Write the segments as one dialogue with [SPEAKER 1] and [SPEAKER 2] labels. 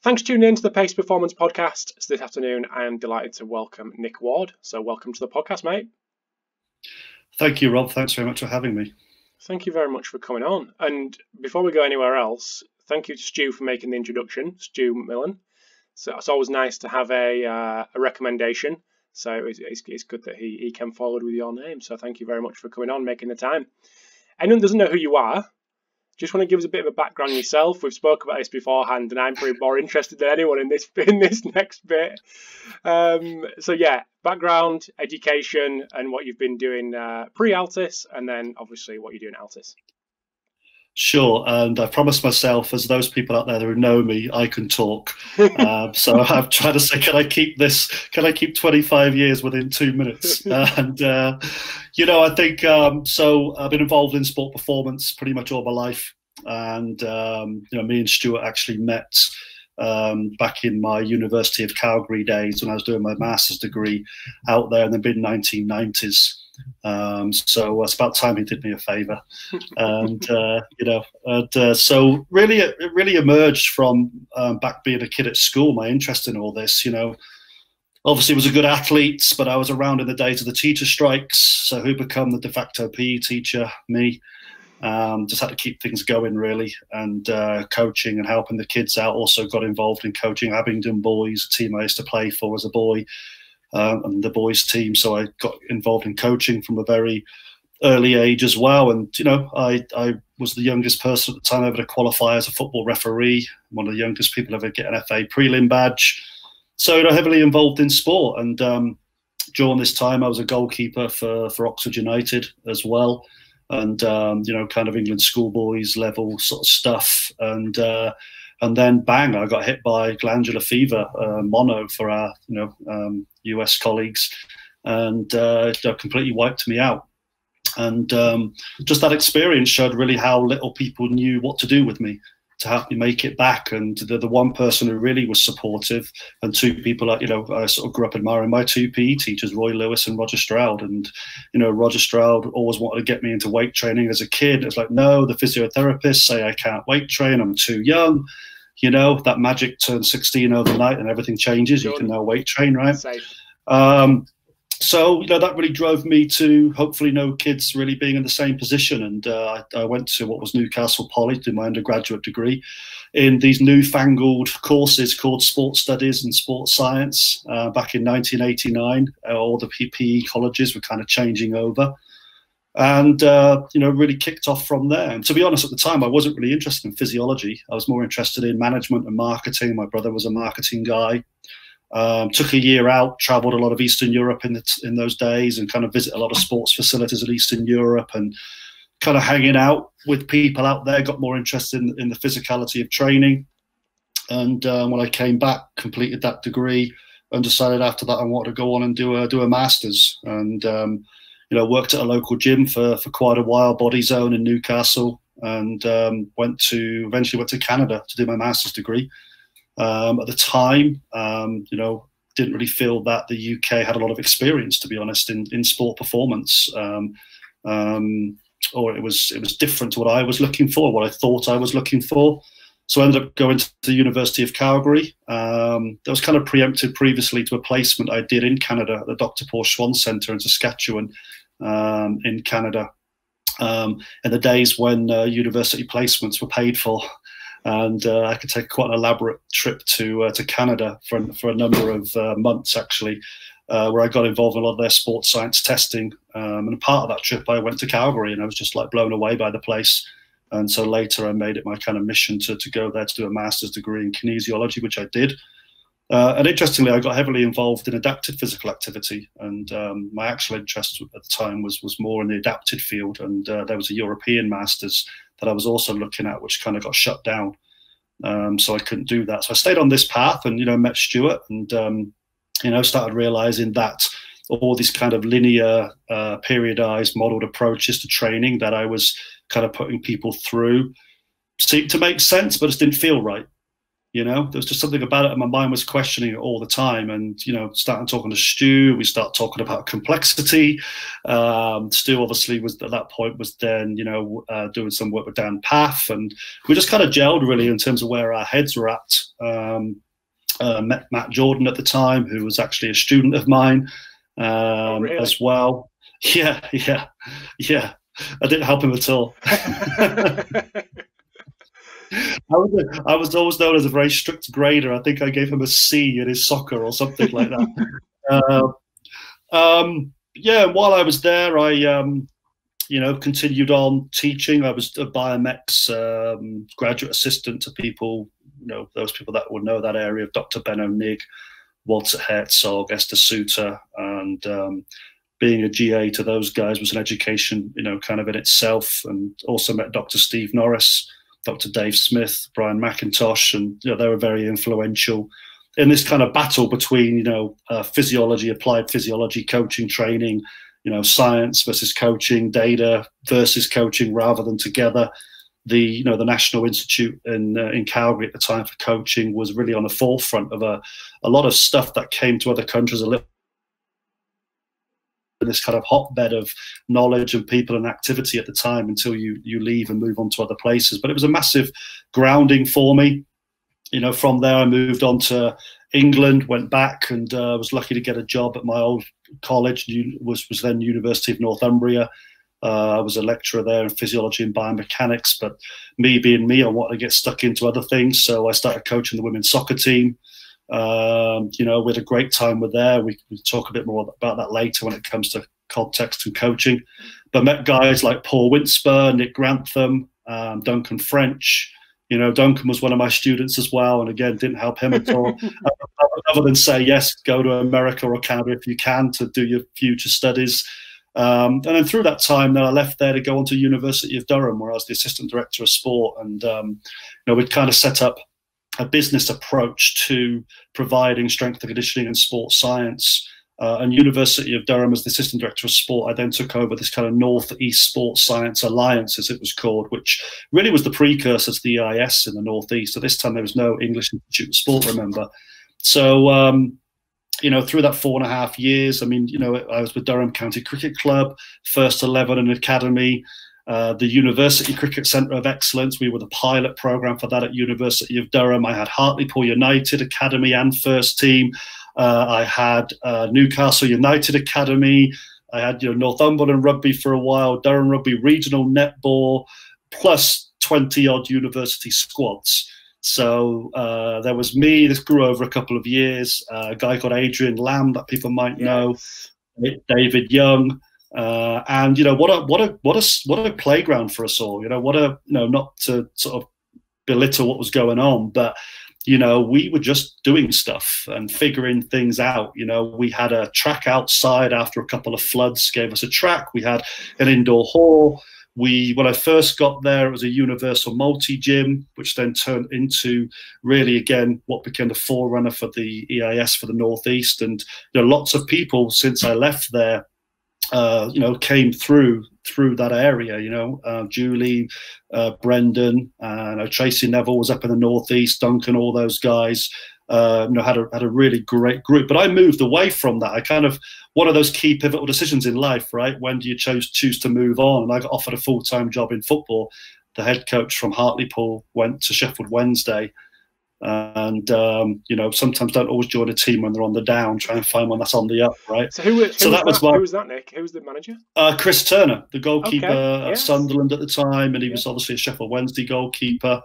[SPEAKER 1] Thanks for tuning in to the Pacey Performance Podcast. So this afternoon, I am delighted to welcome Nick Ward. So welcome to the podcast, mate.
[SPEAKER 2] Thank you, Rob. Thanks very much for having me.
[SPEAKER 1] Thank you very much for coming on. And before we go anywhere else, thank you to Stu for making the introduction, Stu McMillan. So it's always nice to have a recommendation. So it's good that he came forward with your name. So thank you very much for coming on, making the time. Anyone doesn't know who you are, just want to give us a bit of a background on yourself. We've spoken about this beforehand, and I'm probably more interested than anyone in this next bit. So yeah, background, education, and what you've been doing pre-ALTIS, and then obviously what you're doing at ALTIS.
[SPEAKER 2] Sure, and I promised myself, as those people out there who know me, I can talk. So I'm trying to say, can I keep 25 years within 2 minutes? And, I think, so I've been involved in sport performance pretty much all my life. And, me and Stuart actually met back in my University of Calgary days when I was doing my master's degree out there in the mid-1990s. So it's about time he did me a favour, and so really it really emerged from back being a kid at school, my interest in all this. Obviously was a good athlete, but I was around in the days of the teacher strikes. So who become the de facto PE teacher? Me. Just had to keep things going really, and coaching and helping the kids out. Also got involved in coaching Abingdon Boys, a team I used to play for as a boy. And the boys team, so I got involved in coaching from a very early age as well. And I was the youngest person at the time ever to qualify as a football referee, one of the youngest people ever get an FA prelim badge. So heavily involved in sport. And during this time, I was a goalkeeper for Oxford United as well, and kind of England schoolboys level sort of stuff. And then bang, I got hit by glandular fever, mono for our US colleagues, and completely wiped me out. And just that experience showed really how little people knew what to do with me to help me make it back. And the one person who really was supportive, and two people I sort of grew up admiring, my two PE teachers, Roy Lewis and Roger Stroud. And Roger Stroud always wanted to get me into weight training as a kid. It's like, no, the physiotherapists say I can't weight train, I'm too young. That magic turns 16 overnight and everything changes. You can now weight train, right? So that really drove me to hopefully no kids really being in the same position. And I went to what was Newcastle Poly to do my undergraduate degree in these newfangled courses called sports studies and sports science back in 1989. All the PE colleges were kind of changing over. And, really kicked off from there. And to be honest, at the time, I wasn't really interested in physiology. I was more interested in management and marketing. My brother was a marketing guy. Took a year out, traveled a lot of Eastern Europe in those days, and kind of visit a lot of sports facilities in Eastern Europe, and kind of hanging out with people out there, got more interested in the physicality of training. And when I came back, completed that degree, and decided after that I wanted to go on and do a master's. And worked at a local gym for quite a while, Body Zone in Newcastle, and eventually went to Canada to do my master's degree. At the time, didn't really feel that the UK had a lot of experience, to be honest, in sport performance, or it was different to what I was looking for, what I thought I was looking for. So I ended up going to the University of Calgary. That was kind of preempted previously to a placement I did in Canada at the Dr. Paul Schwann Centre in Saskatchewan, in Canada, in the days when university placements were paid for. And I could take quite an elaborate trip to Canada for a number of months, actually, where I got involved in a lot of their sports science testing. And part of that trip, I went to Calgary, and I was just like blown away by the place. And so later I made it my kind of mission to go there to do a master's degree in kinesiology, which I did. And interestingly, I got heavily involved in adapted physical activity. And my actual interest at the time was more in the adapted field. And there was a European master's that I was also looking at, which kind of got shut down. So I couldn't do that. So I stayed on this path and, met Stuart and, started realizing that all these kind of linear, periodized, modeled approaches to training that I was kind of putting people through seemed to make sense, but it didn't feel right. You know, there was just something about it, and my mind was questioning it all the time. And, you know, starting talking to Stu, we start talking about complexity. Stu obviously was at that point was then, you know, doing some work with Dan Paff, and we just kind of gelled really in terms of where our heads were at. Met Matt Jordan at the time, who was actually a student of mine
[SPEAKER 1] really?
[SPEAKER 2] as well. Yeah. I didn't help him at all. I was always known as a very strict grader. I think I gave him a C in his soccer or something like that. While I was there, I you know, continued on teaching. I was a biomecs graduate assistant to people, you know, those people that would know that area, Dr. Ben O'Nig, Walter Herzog, Esther Suter, and being a GA to those guys was an education, you know, kind of in itself. And also met Dr. Steve Norris, Dr. Dave Smith, Brian McIntosh, and, you know, they were very influential in this kind of battle between, you know, physiology, applied physiology, coaching, training, you know, science versus coaching, data versus coaching, rather than together. The National Institute in Calgary at the time for coaching was really on the forefront of a lot of stuff that came to other countries a little. This kind of hotbed of knowledge and people and activity at the time until you leave and move on to other places. But it was a massive grounding for me. You know, from there I moved on to England, went back, and was lucky to get a job at my old college, was then University of Northumbria. I was a lecturer there in physiology and biomechanics, but me being me, I wanted to get stuck into other things. So I started coaching the women's soccer team. You know, we had a great time with there. We talk a bit more about that later when it comes to context and coaching. But met guys like Paul Winsper, Nick Grantham, Duncan French. You know, Duncan was one of my students as well, and again, didn't help him at all. Other than say, yes, go to America or Canada if you can to do your future studies. And then through that time, then I left there to go on to University of Durham, where I was the assistant director of sport. And, you know, we'd kind of set up a business approach to providing strength and conditioning and sports science. And University of Durham, as the assistant director of sport, I then took over this kind of Northeast Sports Science Alliance, as it was called, which really was the precursor to the EIS in the Northeast. So this time there was no English Institute of Sport, remember. So, you know, through that 4.5 years, I mean, you know, I was with Durham County Cricket Club, First 11 and Academy, the University Cricket Centre of Excellence. We were the pilot programme for that at University of Durham. I had Hartlepool United Academy and first team. I had Newcastle United Academy. I had, you know, Northumberland Rugby for a while, Durham Rugby Regional Netball, plus 20-odd university squads. So there was me. This grew over a couple of years. A guy called Adrian Lamb that people might know, David Young, and, you know, what a playground for us all. You know, not to sort of belittle what was going on, but, you know, we were just doing stuff and figuring things out. You know, we had a track outside after a couple of floods gave us a track. We had an indoor hall. When I first got there, it was a universal multi-gym, which then turned into really, again, what became the forerunner for the EIS for the Northeast. And there are lots of people since I left there, you know, came through that area. You know, Julie, Brendan, Tracy Neville was up in the Northeast, Duncan, all those guys. You know, had a really great group. But I moved away from that. I kind of, one of those key pivotal decisions in life, right? When do you choose to move on? And I got offered a full-time job in football. The head coach from Hartlepool went to Sheffield Wednesday. And, you know, sometimes don't always join a team when they're on the down, try and find one that's on the up, right?
[SPEAKER 1] So who was that, Nick? Who was the manager?
[SPEAKER 2] Chris Turner, the goalkeeper at Sunderland at the time. And he was obviously a Sheffield Wednesday goalkeeper.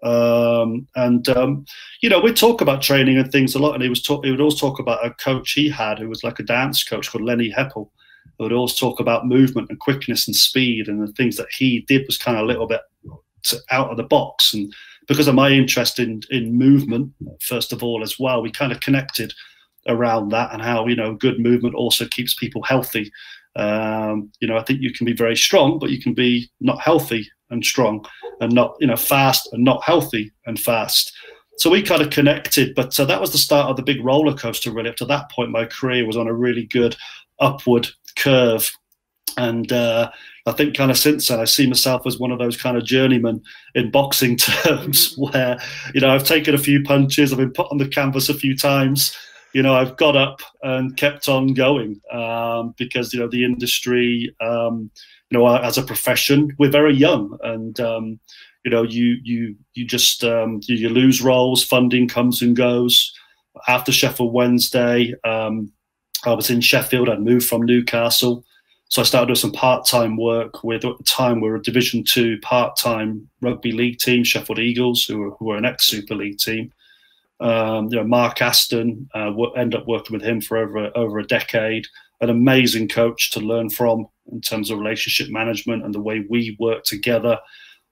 [SPEAKER 2] You know, we'd talk about training and things a lot, and he would always talk about a coach he had who was like a dance coach called Lenny Heppel, who would always talk about movement and quickness and speed, and the things that he did was kind of a little bit out of the box. And because of my interest in movement, first of all, as well, we kind of connected around that, and how, you know, good movement also keeps people healthy. You know, I think you can be very strong, but you can be not healthy and strong, and not, you know, fast and not healthy and fast. So we kind of connected, but that was the start of the big roller coaster, really. Up to that point, my career was on a really good upward curve. And, I think kind of since then, I see myself as one of those kind of journeymen in boxing terms where, you know, I've taken a few punches, I've been put on the canvas a few times, you know, I've got up and kept on going because, you know, the industry, you know, as a profession, we're very young, and, you know, you just, you lose roles, funding comes and goes. After Sheffield Wednesday, I was in Sheffield, I'd moved from Newcastle. So I started doing some part-time work with, at the time, we were a Division 2 part-time rugby league team, Sheffield Eagles, who were an ex-Super League team. You know, Mark Aston, ended up working with him for over a decade. An amazing coach to learn from in terms of relationship management and the way we work together.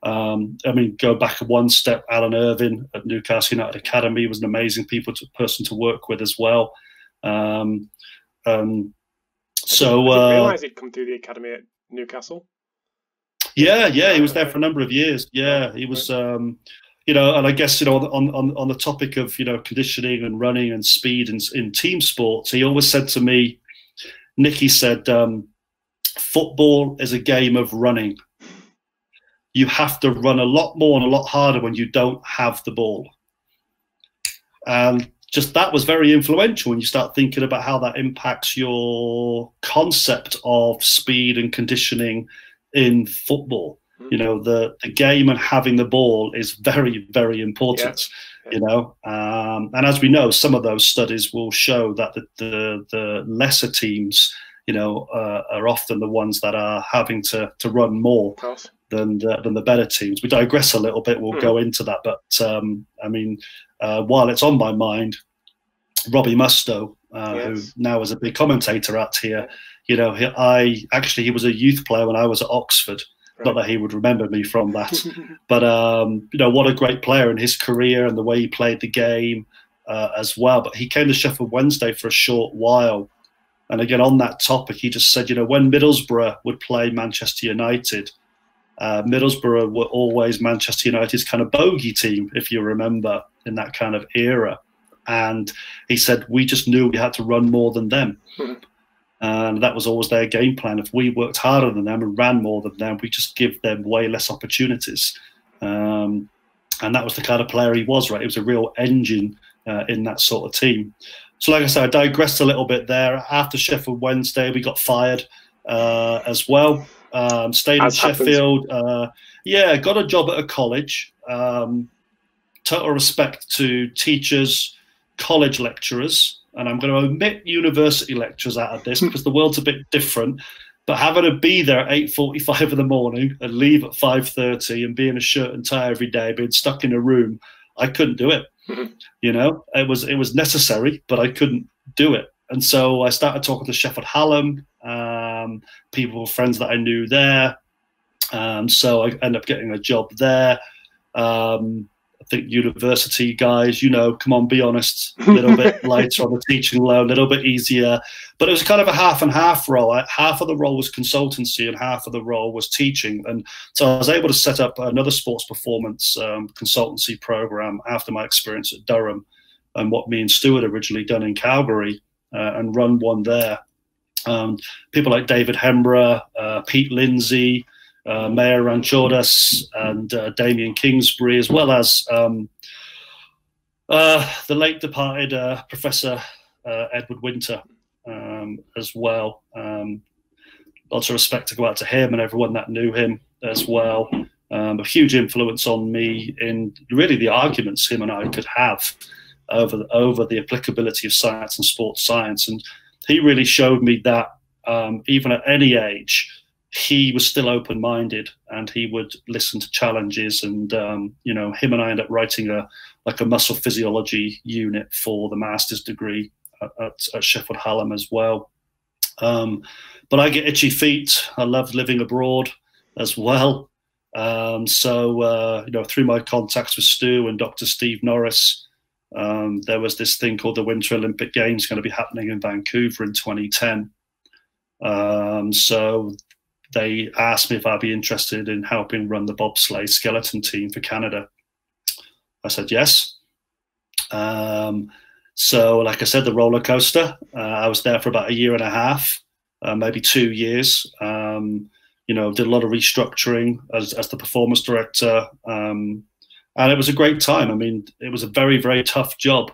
[SPEAKER 2] I mean, go back one step, Alan Irvin at Newcastle United Academy was an amazing person to work with as well. So
[SPEAKER 1] I didn't realise he'd come through the academy at Newcastle.
[SPEAKER 2] Yeah, he was there for a number of years. Yeah, he was. You know, and I guess, you know, on the topic of, you know, conditioning and running and speed in team sports, he always said to me, Nicky said, football is a game of running. You have to run a lot more and a lot harder when you don't have the ball. And just that was very influential when you start thinking about how that impacts your concept of speed and conditioning in football. You know, the game and having the ball is very, very important, you know. And as we know, some of those studies will show that the lesser teams, you know, are often the ones that are having to run more than the better teams. We digress a little bit. We'll go into that. But, I mean, while it's on my mind, Robbie Mustoe, who now is a big commentator out here, you know, he was a youth player when I was at Oxford. Not that he would remember me from that, but you know, what a great player in his career and the way he played the game as well. But he came to Sheffield Wednesday for a short while, and again on that topic, he just said, you know, when Middlesbrough would play Manchester United, Middlesbrough were always Manchester United's kind of bogey team, if you remember, in that kind of era. And he said we just knew we had to run more than them. And that was always their game plan. If we worked harder than them and ran more than them, we just give them way less opportunities. And that was the kind of player he was, right? He was a real engine in that sort of team. So like I said, I digressed a little bit there. After Sheffield Wednesday, we got fired as well. Stayed in Sheffield. Got a job at a college. Total respect to teachers, college lecturers. And I'm going to omit university lectures out of this because the world's a bit different. But having to be there at 8:45 in the morning and leave at 5:30 and be in a shirt and tie every day, being stuck in a room, I couldn't do it. You know, it was necessary, but I couldn't do it. And so I started talking to Sheffield Hallam, people, friends that I knew there. So I ended up getting a job there. I think university guys, you know, come on, be honest, a little bit lighter on the teaching load, a little bit easier. But it was kind of a half and half role. Half of the role was consultancy and half of the role was teaching. And so I was able to set up another sports performance consultancy program after my experience at Durham and what me and Stu had originally done in Calgary and run one there. People like David Hembrough, Pete Lindsay, Mayor Ranchodas and Damien Kingsbury, as well as the late departed Professor Edward Winter as well. Lots of respect to go out to him and everyone that knew him as well. A huge influence on me in really the arguments him and I could have over the applicability of science and sports science. And he really showed me that even at any age, he was still open-minded and he would listen to challenges. And, you know, him and I ended up writing a muscle physiology unit for the master's degree at Sheffield Hallam as well. But I get itchy feet. I love living abroad as well. So, you know, through my contacts with Stu and Dr. Steve Norris, there was this thing called the Winter Olympic Games going to be happening in Vancouver in 2010. So they asked me if I'd be interested in helping run the bobsleigh skeleton team for Canada. I said yes. So like I said, the roller coaster, I was there for about a year and a half, maybe 2 years. did a lot of restructuring as the performance director. And it was a great time. I mean, it was a very, very tough job.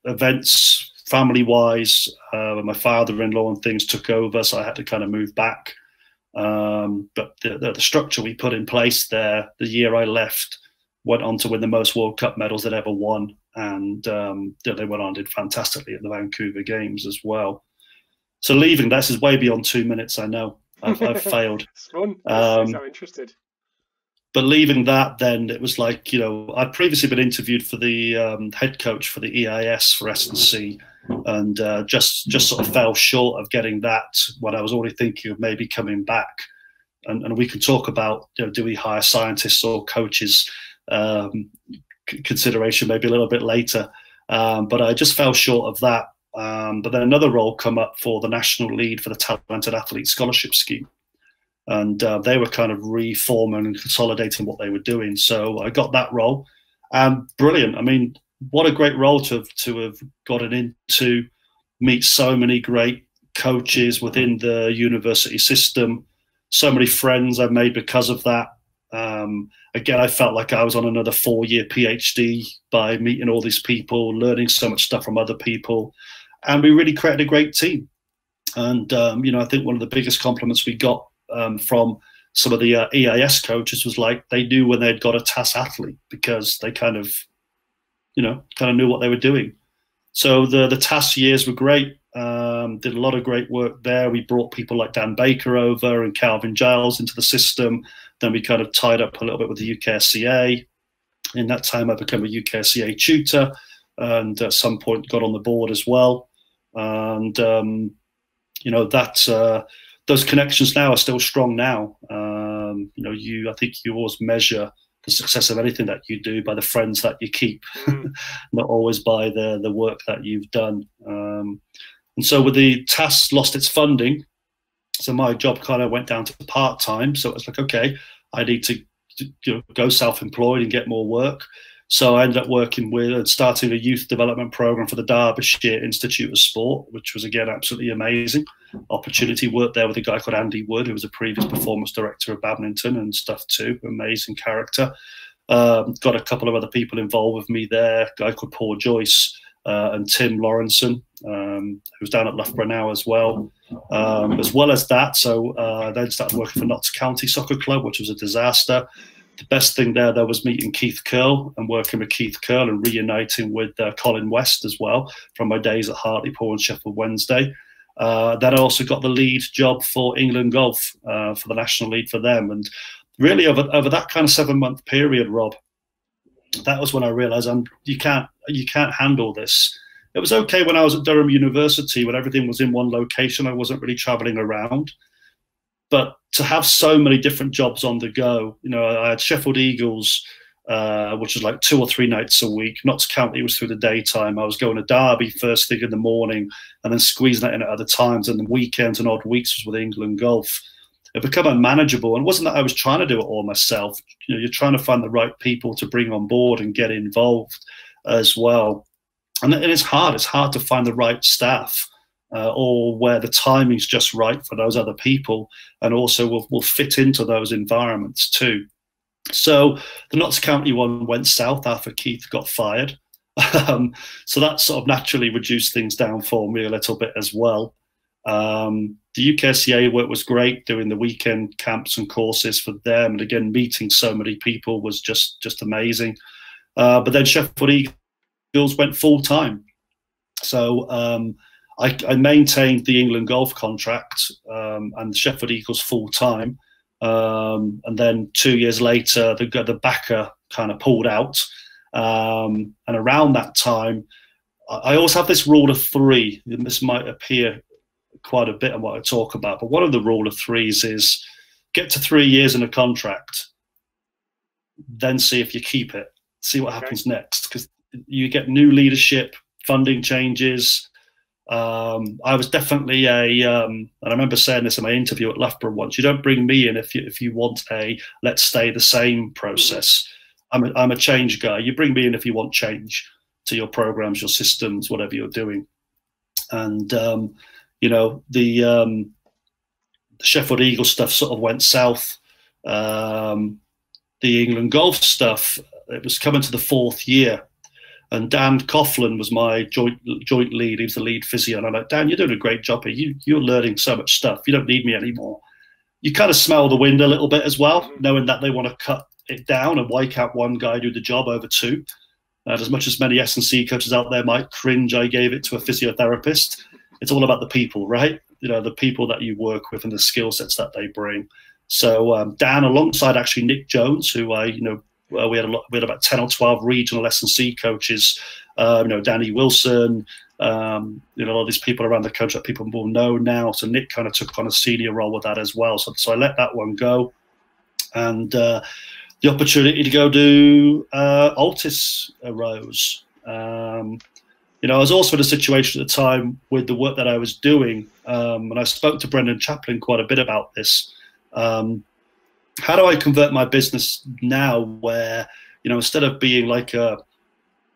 [SPEAKER 2] Events, family-wise, my father-in-law and things took over, so I had to kind of move back. But the structure we put in place there, the year I left, went on to win the most World Cup medals they'd ever won. And they went on and did fantastically at the Vancouver Games as well. So leaving, this is way beyond 2 minutes, I know. I've failed.
[SPEAKER 1] It's fun. I'm interested.
[SPEAKER 2] But leaving that, then it was like, I'd previously been interviewed for the head coach for the EIS for S&C, and just sort of fell short of getting that when I was already thinking of maybe coming back. And we can talk about, do we hire scientists or coaches? Consideration maybe a little bit later. But I just fell short of that. But then another role come up for the national lead for the Talented Athlete Scholarship Scheme. And they were kind of reforming and consolidating what they were doing. So I got that role. Brilliant. I mean, what a great role to have gotten into, meet so many great coaches within the university system, so many friends I've made because of that. Again, I felt like I was on another 4-year PhD by meeting all these people, learning so much stuff from other people. And we really created a great team. And, I think one of the biggest compliments we got from some of the EIS coaches was like they knew when they'd got a TAS athlete, because they kind of knew what they were doing. So the TAS years were great. Did a lot of great work there. We brought people like Dan Baker over and Calvin Giles into the system. Then we kind of tied up a little bit with the UKSCA. In that time, I became a UKSCA tutor, and at some point got on the board as well. And those connections now are still strong now. I think you always measure the success of anything that you do by the friends that you keep, not always by the work that you've done. And so with the TAS lost its funding, so my job kind of went down to part-time. So it was like, okay, I need to go self-employed and get more work. So I ended up working with and starting a youth development program for the Derbyshire Institute of Sport, which was, again, absolutely amazing opportunity. Worked there with a guy called Andy Wood, who was a previous performance director of badminton and stuff too. Amazing character. Got a couple of other people involved with me there, a guy called Paul Joyce and Tim Lawrenson, who's down at Loughborough now as well. As well as that, so I then started working for Notts County Soccer Club, which was a disaster. The best thing there was meeting Keith Curl and working with Keith Curl and reuniting with Colin West as well from my days at Hartlepool and Sheffield Wednesday. Then I also got the lead job for England Golf for the national lead for them. And really over that kind of 7-month period, Rob, that was when I realised you can't handle this. It was okay when I was at Durham University, when everything was in one location. I wasn't really travelling around. But to have so many different jobs on the go, I had Sheffield Eagles, which was like 2 or 3 nights a week. Notts County was through the daytime. I was going to Derby first thing in the morning and then squeezing that in at other times. And the weekends and odd weeks was with England Golf. It became unmanageable. And it wasn't that I was trying to do it all myself. You're trying to find the right people to bring on board and get involved as well. And it's hard. It's hard to find the right staff. Or where the timing's just right for those other people, and also will fit into those environments too. So the Notts County one went south after Keith got fired. So that sort of naturally reduced things down for me a little bit as well. The UKSCA work was great, doing the weekend camps and courses for them. And again, meeting so many people was just amazing. But then Sheffield Eagles went full time. So I maintained the England Golf contract and Sheffield Eagles full time. And then 2 years later, the backer kind of pulled out. And around that time, I always have this rule of 3. And this might appear quite a bit on what I talk about. But one of the rule of 3s is get to 3 years in a contract, then see if you keep it, see what happens next. Because you get new leadership, funding changes. I was definitely and I remember saying this in my interview at Loughborough once, you don't bring me in if you want a let's stay the same process. I'm a change guy. You bring me in if you want change to your programs, your systems, whatever you're doing. And the Sheffield Eagle stuff sort of went south. The England golf stuff, it was coming to the 4th year. And Dan Coughlin was my joint lead. He was the lead physio. And I'm like, Dan, you're doing a great job here. You're learning so much stuff. You don't need me anymore. You kind of smell the wind a little bit as well, knowing that they want to cut it down and wake out one guy, do the job over two. And as much as many S&C coaches out there might cringe, I gave it to a physiotherapist. It's all about the people, right? You know, the people that you work with and the skill sets that they bring. So Dan, alongside actually Nick Jones, who we had about 10 or 12 regional S&C coaches, Danny Wilson, a lot of these people around the country that people will know now. So Nick kind of took on a senior role with that as well. So I let that one go. And the opportunity to go do ALTIS arose. I was also in a situation at the time with the work that I was doing, and I spoke to Brendan Chaplin quite a bit about this. How do I convert my business now where, instead of being like a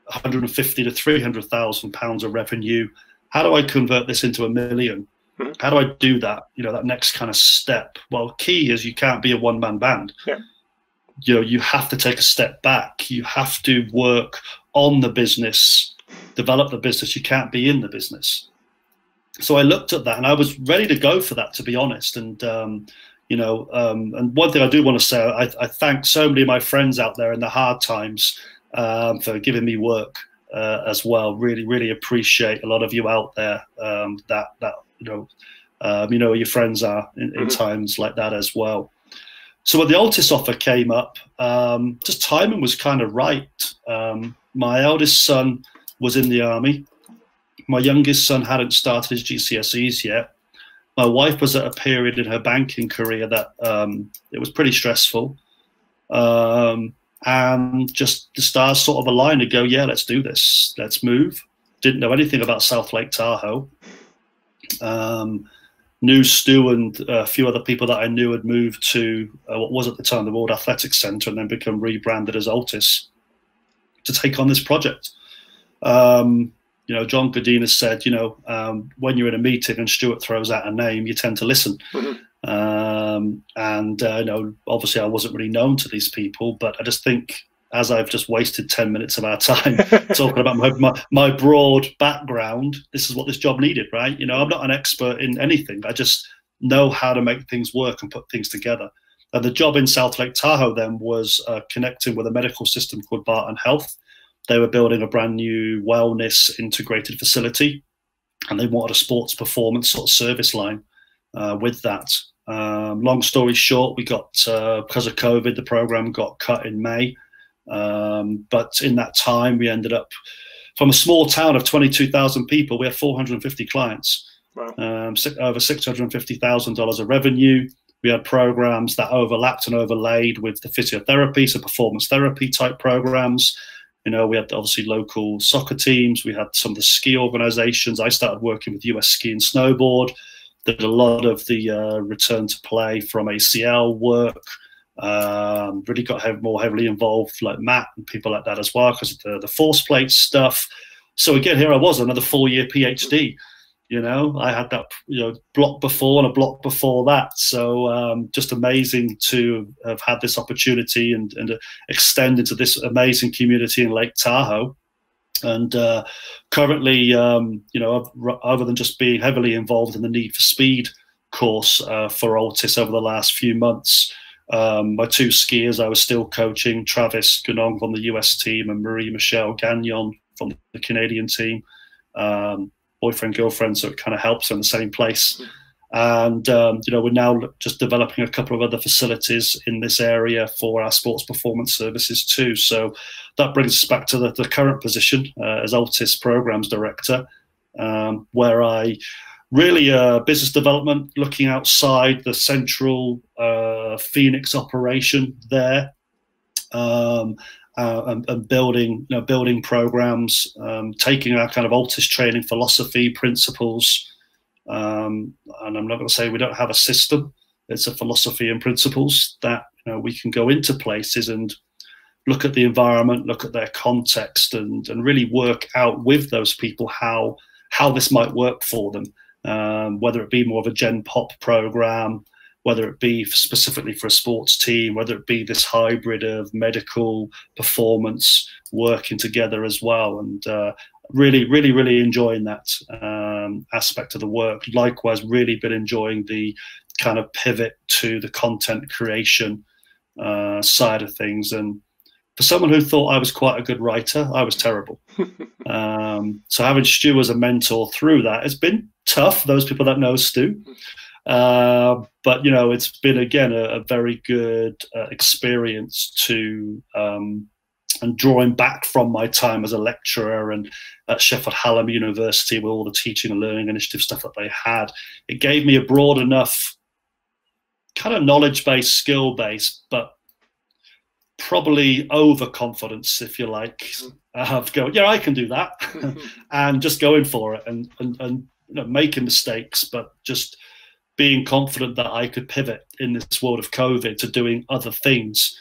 [SPEAKER 2] 150 to 300,000 pounds of revenue, how do I convert this into $1 million? How do I do that? That next kind of step. Well, key is you can't be a one-man band. Yeah. You have to take a step back. You have to work on the business, develop the business. You can't be in the business. So I looked at that and I was ready to go for that, to be honest. And, and one thing I do want to say, I thank so many of my friends out there in the hard times for giving me work as well. Really, really appreciate a lot of you out there your friends are in times like that as well. So when the ALTIS offer came up, just timing was kind of right. My eldest son was in the army. My youngest son hadn't started his GCSEs yet. My wife was at a period in her banking career that it was pretty stressful. And just the stars sort of aligned to go, yeah, let's do this. Let's move. Didn't know anything about South Lake Tahoe. Knew Stu and a few other people that I knew had moved to what was at the time the World Athletics Centre and then become rebranded as ALTIS to take on this project. John Godinez said, when you're in a meeting and Stuart throws out a name, you tend to listen. Obviously I wasn't really known to these people, but I just think as I've just wasted 10 minutes of our time talking about my broad background, this is what this job needed, right? I'm not an expert in anything. I just know how to make things work and put things together. And the job in South Lake Tahoe then was connecting with a medical system called Barton Health. They were building a brand new wellness integrated facility, and they wanted a sports performance sort of service line with that. Long story short, we got, because of COVID, the program got cut in May. But in that time, we ended up, from a small town of 22,000 people, we had 450 clients. Wow. Over $650,000 of revenue. We had programs that overlapped and overlaid with the physiotherapy, so performance therapy type programs. We had obviously local soccer teams. We had some of the ski organizations. I started working with US Ski and Snowboard. Did a lot of the return to play from ACL work. Really got more heavily involved, like Matt and people like that as well, because of the force plate stuff. So again, here I was, another 4-year PhD. I had that block before and a block before that. So just amazing to have had this opportunity and extend into this amazing community in Lake Tahoe. And currently, other than just being heavily involved in the Need for Speed course for ALTIS over the last few months, my two skiers I was still coaching, Travis Gunong from the US team and Marie-Michelle Gagnon from the Canadian team, boyfriend, girlfriend, so it kind of helps in the same place. And, we're now just developing a couple of other facilities in this area for our sports performance services too. So that brings us back to the current position as ALTIS Programs Director, where I really business development, looking outside the central Phoenix operation there, and building programs, taking our kind of ALTIS training philosophy, principles. And I'm not going to say we don't have a system. It's a philosophy and principles that we can go into places and look at the environment, look at their context, and really work out with those people how this might work for them. Whether it be more of a Gen Pop program, whether it be specifically for a sports team, whether it be this hybrid of medical performance working together as well. And really enjoying that aspect of the work. Likewise, really been enjoying the kind of pivot to the content creation side of things. And for someone who thought I was quite a good writer, I was terrible. So having Stu as a mentor through that, it's been tough, those people that know Stu. But, you know, it's been, again, a very good experience to and drawing back from my time as a lecturer and at Sheffield Hallam University with all the teaching and learning initiative stuff that they had. It gave me a broad enough kind of knowledge base, skill base, but probably overconfidence, if you like, of going, yeah, I can do that, and just going for it and you know, making mistakes, but just being confident that I could pivot in this world of COVID to doing other things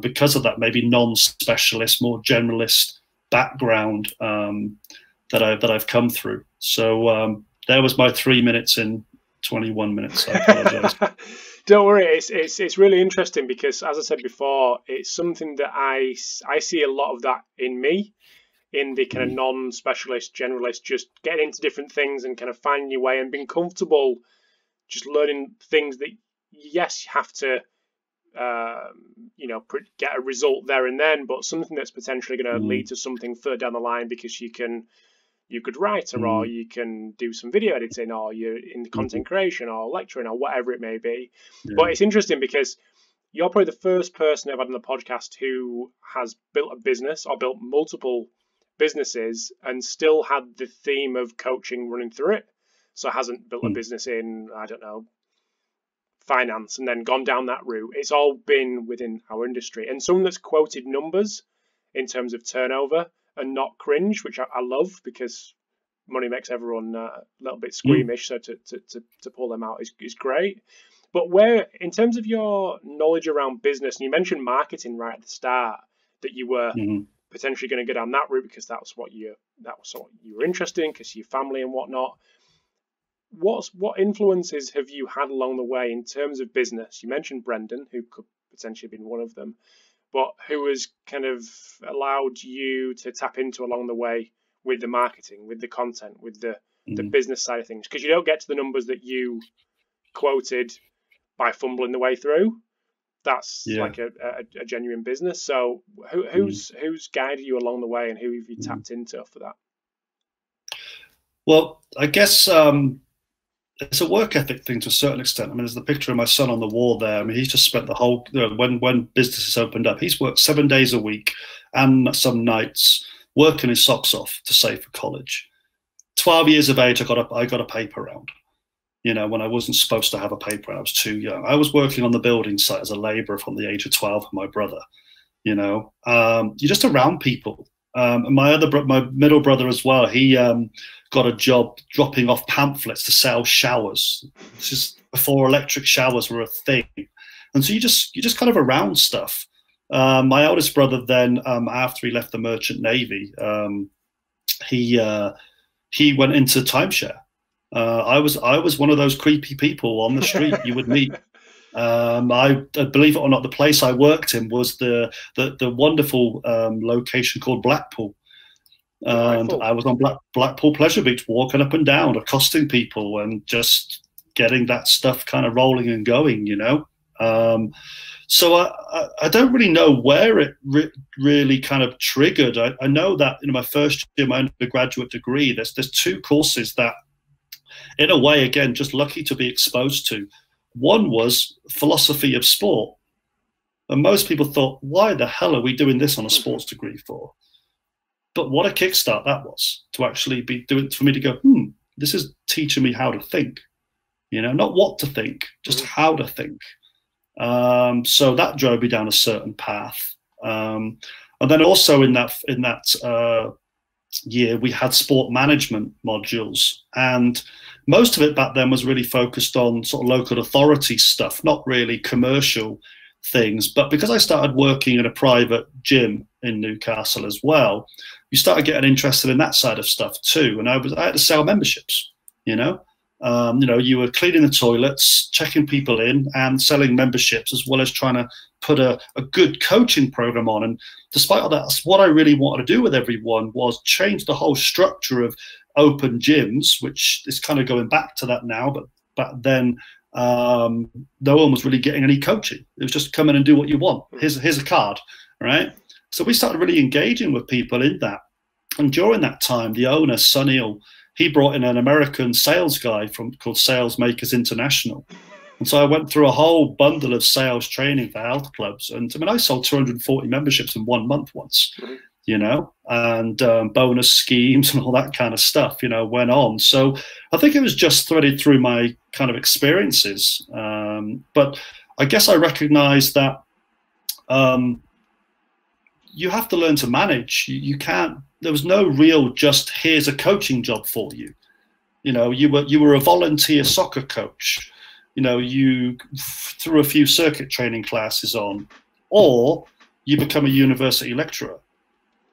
[SPEAKER 2] because of that maybe non-specialist, more generalist background that I've come through. So there was my 3 minutes in 21 minutes. I apologize.
[SPEAKER 1] Don't worry, it's really interesting because, as I said before, it's something that I see a lot of that in me, in the kind of non-specialist, generalist, just getting into different things and kind of finding your way and being comfortable, just learning things that, yes, you have to, you know, get a result there and then, but something that's potentially going to lead to something further down the line because you could write, or you can do some video editing, or you're in the content creation or lecturing or whatever it may be. But it's interesting because you're probably the first person I've had on the podcast who has built a business or built multiple businesses and still had the theme of coaching running through it. So hasn't built a business in, I don't know, finance and then gone down that route. It's all been within our industry. And someone that's quoted numbers in terms of turnover and not cringe, which I love, because money makes everyone a little bit squeamish. So to pull them out is great. But where, in terms of your knowledge around business, and you mentioned marketing right at the start, that you were potentially going to go down that route because that was what you were interested in, because your family and whatnot. What influences have you had along the way in terms of business? You mentioned Brendan, who could potentially have been one of them, but who has kind of allowed you to tap into along the way with the marketing, with the content, with the business side of things? Because you don't get to the numbers that you quoted by fumbling the way through. That's like a genuine business. So who's guided you along the way, and who have you tapped into for that?
[SPEAKER 2] Well, I guess it's a work ethic thing to a certain extent. I mean, there's the picture of my son on the wall there. I mean, he's just spent the whole, when businesses opened up, he's worked 7 days a week and some nights working his socks off to save for college. 12 years of age, I got a paper round. You know, when I wasn't supposed to have a paper round, I was too young. I was working on the building site as a labourer from the age of 12 with my brother. You know, you're just around people. My middle brother as well, he got a job dropping off pamphlets to sell showers. This is before electric showers were a thing. And so you just kind of around stuff. My eldest brother then, after he left the Merchant Navy, he went into timeshare. I was one of those creepy people on the street you would meet. I believe it or not, the place I worked in was the wonderful location called Blackpool. And I was on Blackpool Pleasure Beach, walking up and down, accosting people and just getting that stuff kind of rolling and going, you know. So I don't really know where it really kind of triggered. I know that in my first year, my undergraduate degree, there's 2 courses that, in a way, again, just lucky to be exposed to. One was philosophy of sport. And most people thought, why the hell are we doing this on a sports degree for? But what a kickstart that was, to actually be doing, for me to go, this is teaching me how to think, you know, not what to think, just how to think. So that drove me down a certain path. And then also in that year, we had sport management modules, and most of it back then was really focused on sort of local authority stuff, not really commercial things. But because I started working in a private gym in Newcastle as well, you started getting interested in that side of stuff too. And I had to sell memberships, you know. You were cleaning the toilets, checking people in, and selling memberships, as well as trying to put a good coaching program on. And despite all that, what I really wanted to do with everyone was change the whole structure of open gyms, which is kind of going back to that now. But back then, no one was really getting any coaching. It was just come in and do what you want. Here's a card, right? So we started really engaging with people in that. And during that time, the owner, Sunil, he brought in an American sales guy called Sales Makers International. And so I went through a whole bundle of sales training for health clubs. And I mean, I sold 240 memberships in 1 month once, and bonus schemes and all that kind of stuff, went on. So I think it was just threaded through my kind of experiences. But I guess I recognized that you have to learn to manage. You can't. There was no real just here's a coaching job for you. You were a volunteer soccer coach. You threw a few circuit training classes on, or you become a university lecturer.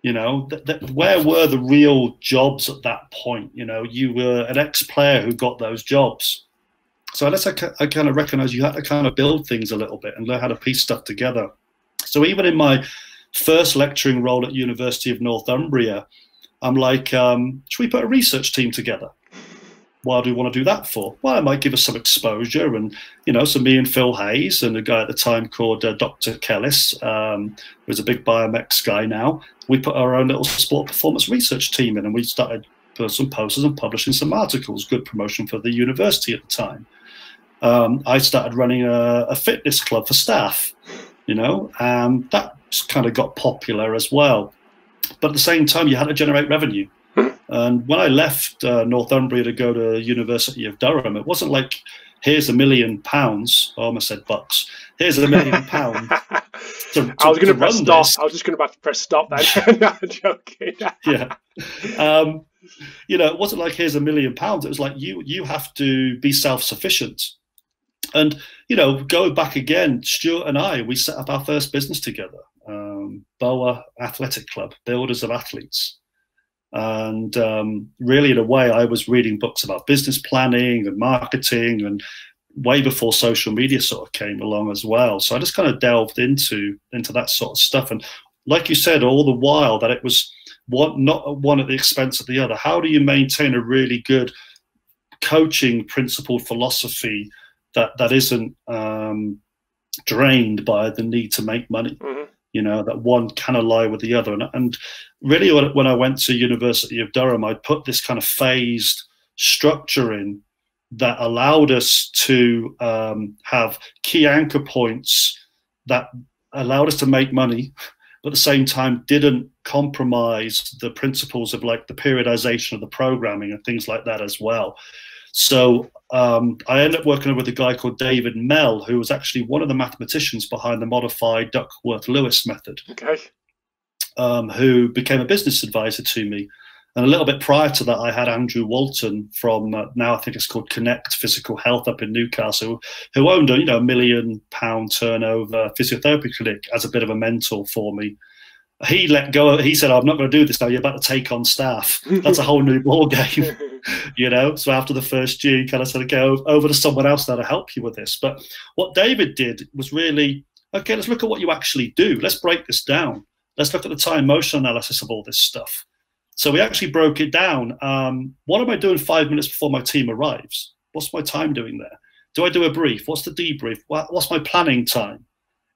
[SPEAKER 2] Where were the real jobs at that point? You were an ex-player who got those jobs. So I kind of recognize you had to kind of build things a little bit and learn how to piece stuff together. So even in my first lecturing role at University of Northumbria, I'm like, should we put a research team together? Why do we want to do that for? Well, it might give us some exposure. And, so me and Phil Hayes and a guy at the time called Dr. Kellis, who's a big biomex guy now, we put our own little sport performance research team in, and we started putting some posters and publishing some articles, good promotion for the university at the time. I started running a fitness club for staff, and that kind of got popular as well. But at the same time, you had to generate revenue. And when I left Northumbria to go to University of Durham, it wasn't like, here's £1 million. I almost said bucks. Here's £1 million.
[SPEAKER 1] I was going to press stop. I was just going to press stop then. No, I'm joking.
[SPEAKER 2] Yeah. It wasn't like, here's £1 million. It was like, you have to be self-sufficient. And, going back again, Stuart and I, we set up our first business together, BOA Athletic Club, Builders of Athletes. And really, in a way, I was reading books about business planning and marketing, and way before social media sort of came along as well. So I just kind of delved into that sort of stuff. And like you said, all the while that it was not one at the expense of the other. How do you maintain a really good coaching principled philosophy that isn't drained by the need to make money? That one can ally with the other. And really, when I went to University of Durham, I put this kind of phased structure in that allowed us to have key anchor points that allowed us to make money, but at the same time didn't compromise the principles of like the periodization of the programming and things like that as well. So I ended up working with a guy called David Mell, who was actually one of the mathematicians behind the modified Duckworth-Lewis method, who became a business advisor to me. And a little bit prior to that, I had Andrew Walton from now I think it's called Connect Physical Health up in Newcastle, who owned a £1 million turnover physiotherapy clinic as a bit of a mentor for me. He let go. He said, I'm not going to do this now. You're about to take on staff. That's a whole new ball game, So after the first year, he kind of said, go over to someone else that'll help you with this. But what David did was really, okay, let's look at what you actually do. Let's break this down. Let's look at the time motion analysis of all this stuff. So we actually broke it down. What am I doing 5 minutes before my team arrives? What's my time doing there? Do I do a brief? What's the debrief? What's my planning time?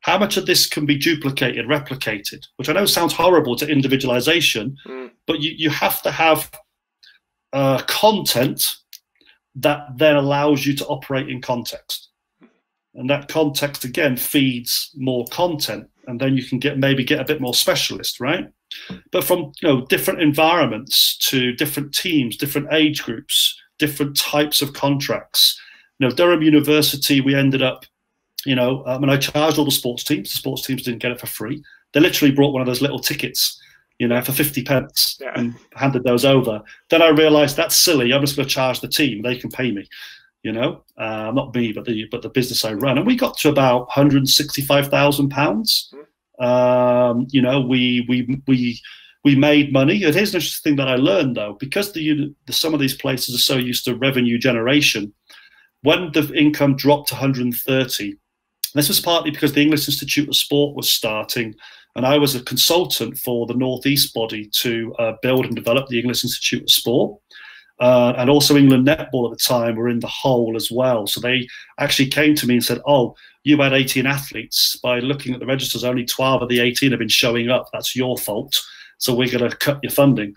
[SPEAKER 2] How much of this can be duplicated, replicated? Which I know sounds horrible to individualization, but you have to have content that then allows you to operate in context. And that context, again, feeds more content. And then you can maybe get a bit more specialist, right? But from different environments to different teams, different age groups, different types of contracts. Durham University, we ended up, I charged all the sports teams. The sports teams didn't get it for free. They literally brought one of those little tickets, for 50 pence and handed those over. Then I realized that's silly. I'm just going to charge the team. They can pay me, not me, but the business I run. And we got to about £165,000. We we made money. And here's an interesting thing that I learned, though, because some of these places are so used to revenue generation. When the income dropped to 130, this was partly because the English Institute of Sport was starting, and I was a consultant for the Northeast body to build and develop the English Institute of Sport. And also England Netball at the time were in the hole as well. So they actually came to me and said, oh, you had 18 athletes. By looking at the registers, only 12 of the 18 have been showing up. That's your fault. So we're going to cut your funding.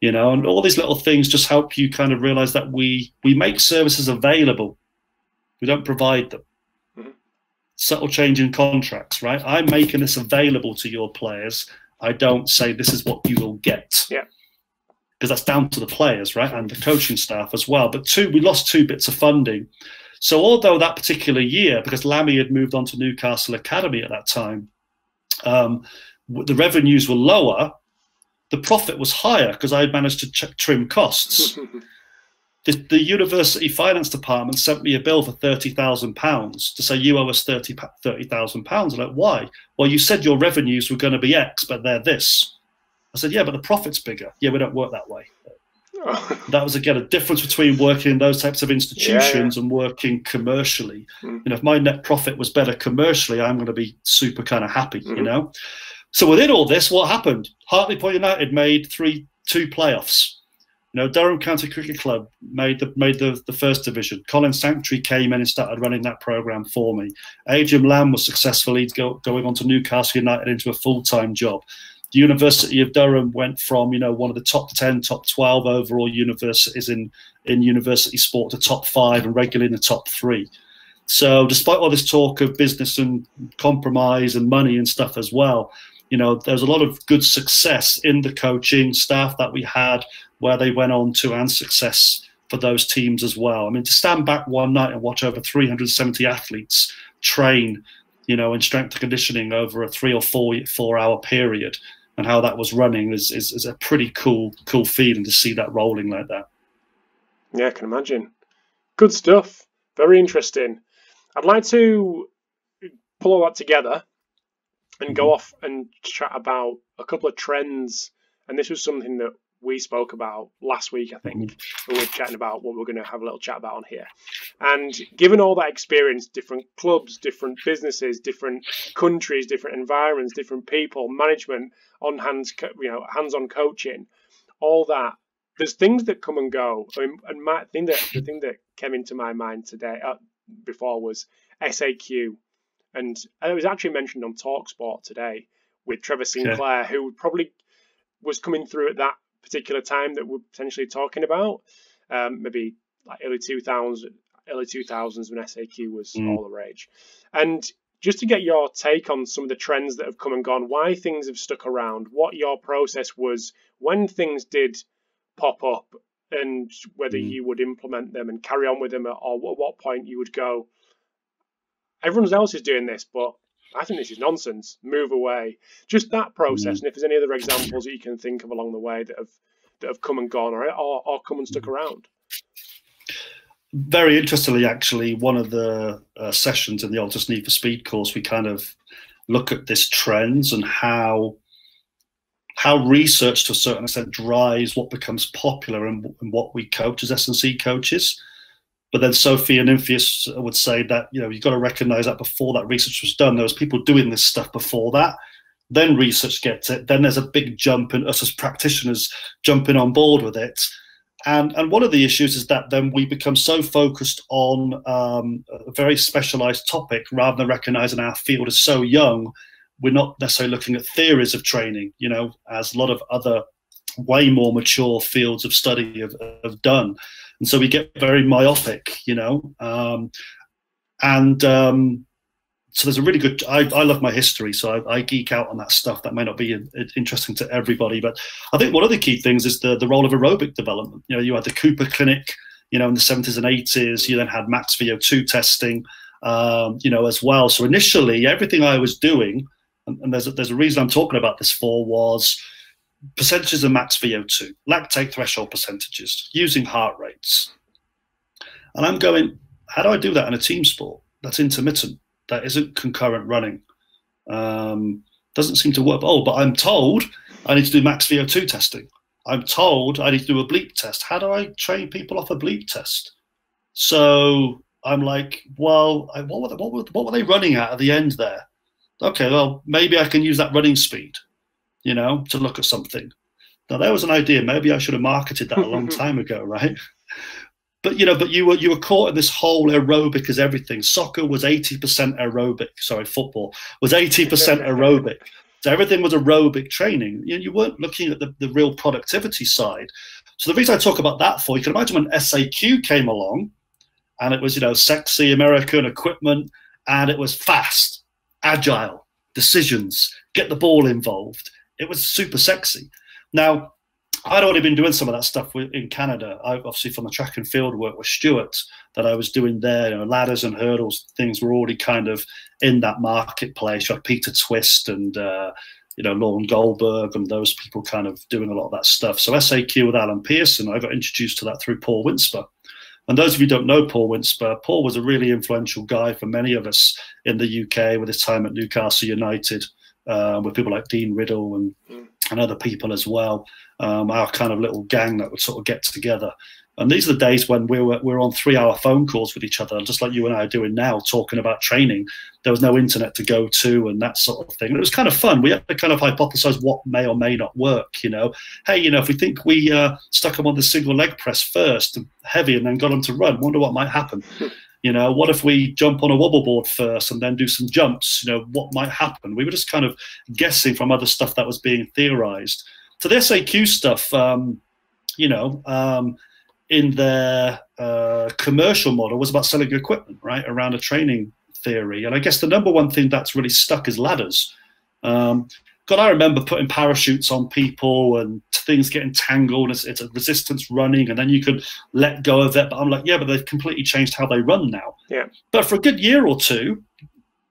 [SPEAKER 2] You know, and all these little things just help you kind of realize that we make services available. We don't provide them. Mm-hmm. Subtle change in contracts, right? I'm making this available to your players. I don't say this is what you will get.
[SPEAKER 1] Yeah.
[SPEAKER 2] Because that's down to the players, right, and the coaching staff as well. But we lost 2 bits of funding. So although that particular year, because Lammy had moved on to Newcastle Academy at that time, the revenues were lower, the profit was higher because I had managed to trim costs. The university finance department sent me a bill for £30,000 to say, you owe us £30,000. I'm like, why? Well, you said your revenues were going to be X, but they're this. I said, yeah, but the profit's bigger. Yeah, we don't work that way. Oh. That was, again, a difference between working in those types of institutions and working commercially. You know, if my net profit was better commercially, I'm going to be super kind of happy, you know. So within all this, what happened? Hartlepool United made 2 playoffs. You know, Durham County Cricket Club made the first division. Colin Sanctuary came in and started running that program for me. Adrian Lamb was successfully going on to Newcastle United into a full-time job. The University of Durham went from, you know, one of the top 10, top 12 overall universities in university sport to top 5 and regularly in the top 3. So despite all this talk of business and compromise and money and stuff as well, you know, there's a lot of good success in the coaching staff that we had where they went on to and success for those teams as well. I mean, to stand back one night and watch over 370 athletes train, you know, in strength and conditioning over a 3 or 4 hour period, and how that was running is a pretty cool feeling to see that rolling like that.
[SPEAKER 1] Yeah, I can imagine. Good stuff. Very interesting. I'd like to pull all that together and go off and chat about a couple of trends. And this was something that we spoke about last week, I think, when we were chatting about what we're going to have a little chat about on here. And given all that experience, different clubs, different businesses, different countries, different environments, different people, management, hands-on coaching, all that, there's things that come and go. I mean, and the thing that came into my mind today, before, was SAQ. And it was actually mentioned on TalkSport today with Trevor Sinclair, who probably was coming through at that particular time that we're potentially talking about, maybe like early 2000s when SAQ was all the rage. And just to get your take on some of the trends that have come and gone, why things have stuck around, what your process was when things did pop up, and whether you would implement them and carry on with them, or at what point you would go, everyone else is doing this, but I think this is nonsense, move away. Just that process, and if there's any other examples that you can think of along the way that have come and gone, or come and stuck around.
[SPEAKER 2] Very interestingly, actually, one of the sessions in the ALTIS Need for Speed course, we kind of look at this trends and how research to a certain extent drives what becomes popular and what we coach as S&C coaches. But then Sophie and Nymphius would say that, you know, you've got to recognize that before that research was done, there was people doing this stuff before that. Then research gets it. Then there's a big jump in us as practitioners jumping on board with it. And one of the issues is that then we become so focused on a very specialized topic rather than recognizing our field is so young, we're not necessarily looking at theories of training, you know, as a lot of other way more mature fields of study have done. And so we get very myopic, you know, so there's a really good, I love my history, so I geek out on that stuff. That may not be interesting to everybody, but I think one of the key things is the role of aerobic development. You know, you had the Cooper Clinic, you know, in the 70s and 80s. You then had max VO2 testing, you know, as well. So initially, everything I was doing, and there's a reason I'm talking about this for, was percentages of max VO2, lactate threshold percentages, using heart rates. And I'm going, how do I do that in a team sport? That's intermittent. That isn't concurrent running. Doesn't seem to work. Oh, but I'm told I need to do max VO2 testing. I'm told I need to do a bleep test. How do I train people off a bleep test? So I'm like, well, what were they running at the end there? Okay, well, maybe I can use that running speed, you know, to look at something. Now, there was an idea. Maybe I should have marketed that a long time ago, right? But you know, you were caught in this whole aerobic as everything. Soccer was 80% aerobic. Sorry, football was 80% aerobic. So everything was aerobic training. You weren't looking at the real productivity side. So the reason I talk about that for, you can imagine when SAQ came along, and it was, you know, sexy American equipment, and it was fast, agile, decisions, get the ball involved. It was super sexy. Now, I'd already been doing some of that stuff in Canada. Obviously, from the track and field work with Stuart that I was doing there, you know, ladders and hurdles, things were already kind of in that marketplace. You had Peter Twist and, you know, Lauren Goldberg and those people kind of doing a lot of that stuff. So SAQ with Alan Pearson, I got introduced to that through Paul Winsper. And those of you who don't know Paul Winsper, Paul was a really influential guy for many of us in the UK with his time at Newcastle United, with people like Dean Riddle and other people as well. Our kind of little gang that would sort of get together. And these are the days when we were on 3-hour phone calls with each other, just like you and I are doing now, talking about training. There was no internet to go to and that sort of thing. And it was kind of fun. We had to kind of hypothesize what may or may not work, you know. Hey, you know, if we think we stuck them on the single leg press first, heavy, and then got them to run, wonder what might happen. You know, what if we jump on a wobble board first and then do some jumps? You know, what might happen? We were just kind of guessing from other stuff that was being theorized. So the SAQ stuff, you know, in their commercial model was about selling equipment, right, around a training theory. And I guess the number one thing that's really stuck is ladders. God, I remember putting parachutes on people and things getting tangled. It's a resistance running, and then you could let go of it. But I'm like, yeah, but they've completely changed how they run now. Yeah. But for a good year or two,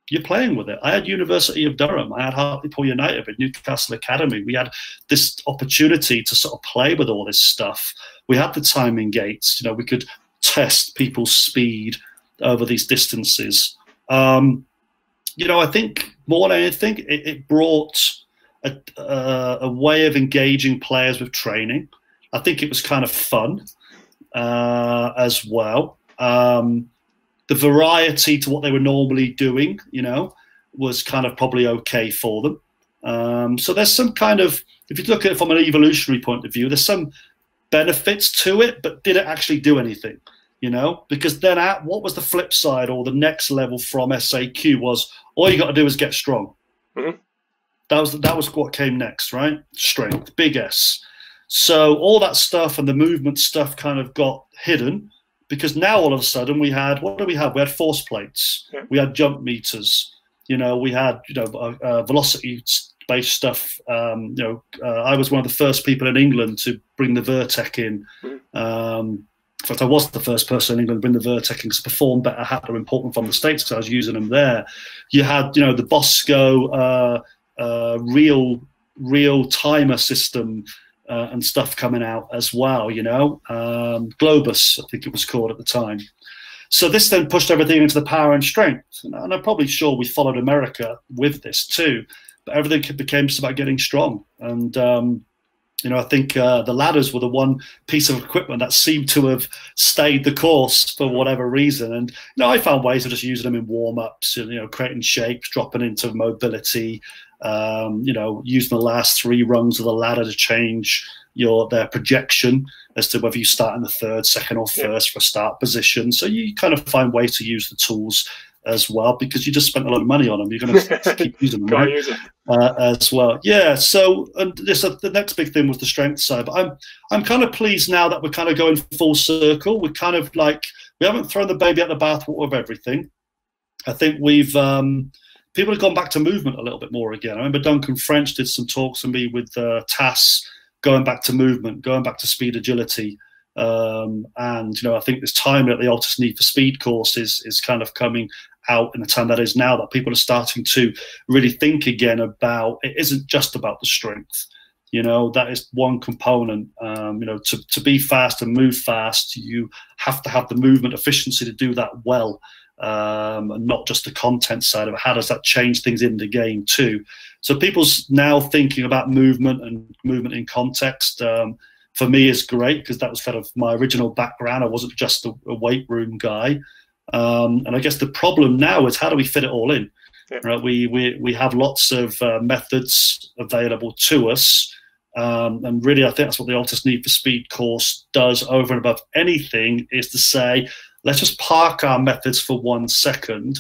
[SPEAKER 2] you're playing with it. I had University of Durham. I had Hartlepool United at Newcastle Academy. We had this opportunity to sort of play with all this stuff. We had the timing gates. You know, we could test people's speed over these distances. You know, I think more than anything, it brought a way of engaging players with training. I think it was kind of fun as well. The variety to what they were normally doing, you know, was kind of probably okay for them. So there's some kind of, if you look at it from an evolutionary point of view, there's some benefits to it, but did it actually do anything? You know, because then what was the flip side or the next level from SAQ was all you got to do is get strong. Mm-hmm. That was what came next, right? Strength, big S. So all that stuff and the movement stuff kind of got hidden because now all of a sudden we had, what do we have? We had force plates. Yeah. We had jump meters. You know, we had, you know, velocity-based stuff. You know, I was one of the first people in England to bring the Vertec in. In fact, I was the first person in England to bring the Vertec in because Perform Better had to import them from the States because I was using them there. You had, you know, the Bosco real timer system and stuff coming out as well, you know. Globus, I think it was called at the time. So this then pushed everything into the power and strength. And I'm probably sure we followed America with this too. But everything became just about getting strong. And you know, I think the ladders were the one piece of equipment that seemed to have stayed the course for whatever reason. And, you know, I found ways of just using them in warm-ups, you know, creating shapes, dropping into mobility, you know, using the last 3 rungs of the ladder to change their projection as to whether you start in the third, second, or first for a start position. So you kind of find ways to use the tools as well because you just spent a lot of money on them. You're going to keep using them, right? As well. Yeah. So and the next big thing was the strength side. But I'm kind of pleased now that we're kind of going full circle. We're kind of like, we haven't thrown the baby out the bathwater of everything. I think we've people have gone back to movement a little bit more again. I remember Duncan French did some talks with me with TAS, going back to movement, going back to speed agility. And, you know, I think this time at the ALTIS Need for Speed course is kind of coming out in the time that is now, that people are starting to really think again about, it isn't just about the strength. You know, that is one component. You know, to be fast and move fast, you have to have the movement efficiency to do that well. and not just the content side of it. How does that change things in the game too? So people's now thinking about movement and movement in context. For me, is great because that was kind of my original background. I wasn't just a weight room guy. And I guess the problem now is how do we fit it all in? Yeah. Right? We have lots of methods available to us. And really, I think that's what the ALTIS Need for Speed course does over and above anything, is to say, let's just park our methods for 1 second.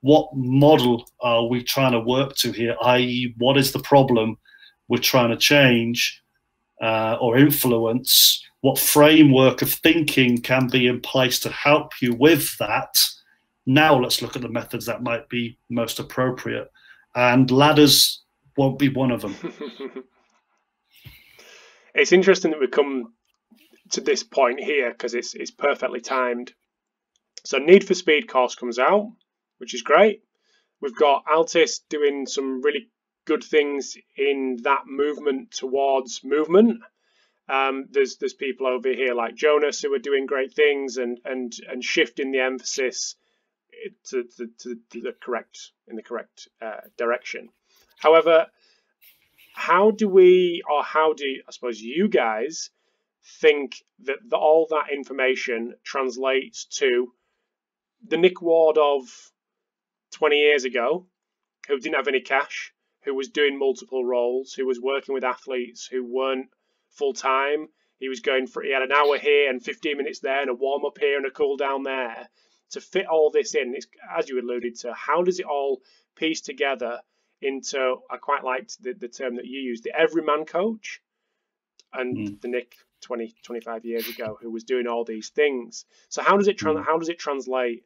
[SPEAKER 2] What model are we trying to work to here? I.e., what is the problem we're trying to change or influence? What framework of thinking can be in place to help you with that? Now let's look at the methods that might be most appropriate. And ladders won't be one of them.
[SPEAKER 1] It's interesting that we come to this point here because it's perfectly timed. So Need for Speed course comes out, which is great. We've got ALTIS doing some really good things in that movement towards movement. There's people over here like Jonas who are doing great things and shifting the emphasis to the correct direction. However, how do I suppose you guys think that all that information translates to the Nick Ward of 20 years ago, who didn't have any cash, who was doing multiple roles, who was working with athletes who weren't full time? He had an hour here and 15 minutes there and a warm up here and a cool down there. To fit all this in, it's, as you alluded to, how does it all piece together into, I quite liked the term that you used, the everyman coach, and the Nick 25 years ago who was doing all these things. So how does it translate?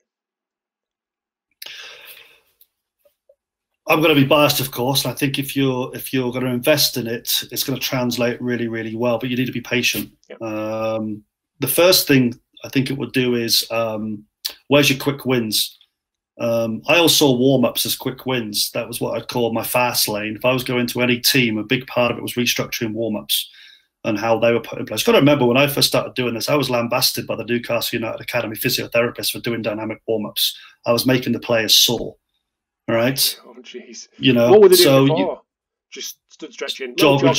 [SPEAKER 2] I'm going to be biased, of course. And I think if you're going to invest in it, it's going to translate really, really well. But you need to be patient. Yep. The first thing I think it would do is, where's your quick wins? I always saw warm-ups as quick wins. That was what I'd call my fast lane. If I was going to any team, a big part of it was restructuring warm-ups and how they were put in place. Got to remember, when I first started doing this, I was lambasted by the Newcastle United Academy physiotherapists for doing dynamic warm-ups. I was making the players sore. All right.
[SPEAKER 1] Oh, jeez.
[SPEAKER 2] You know,
[SPEAKER 1] what were they doing before? Just stood stretching, jogging,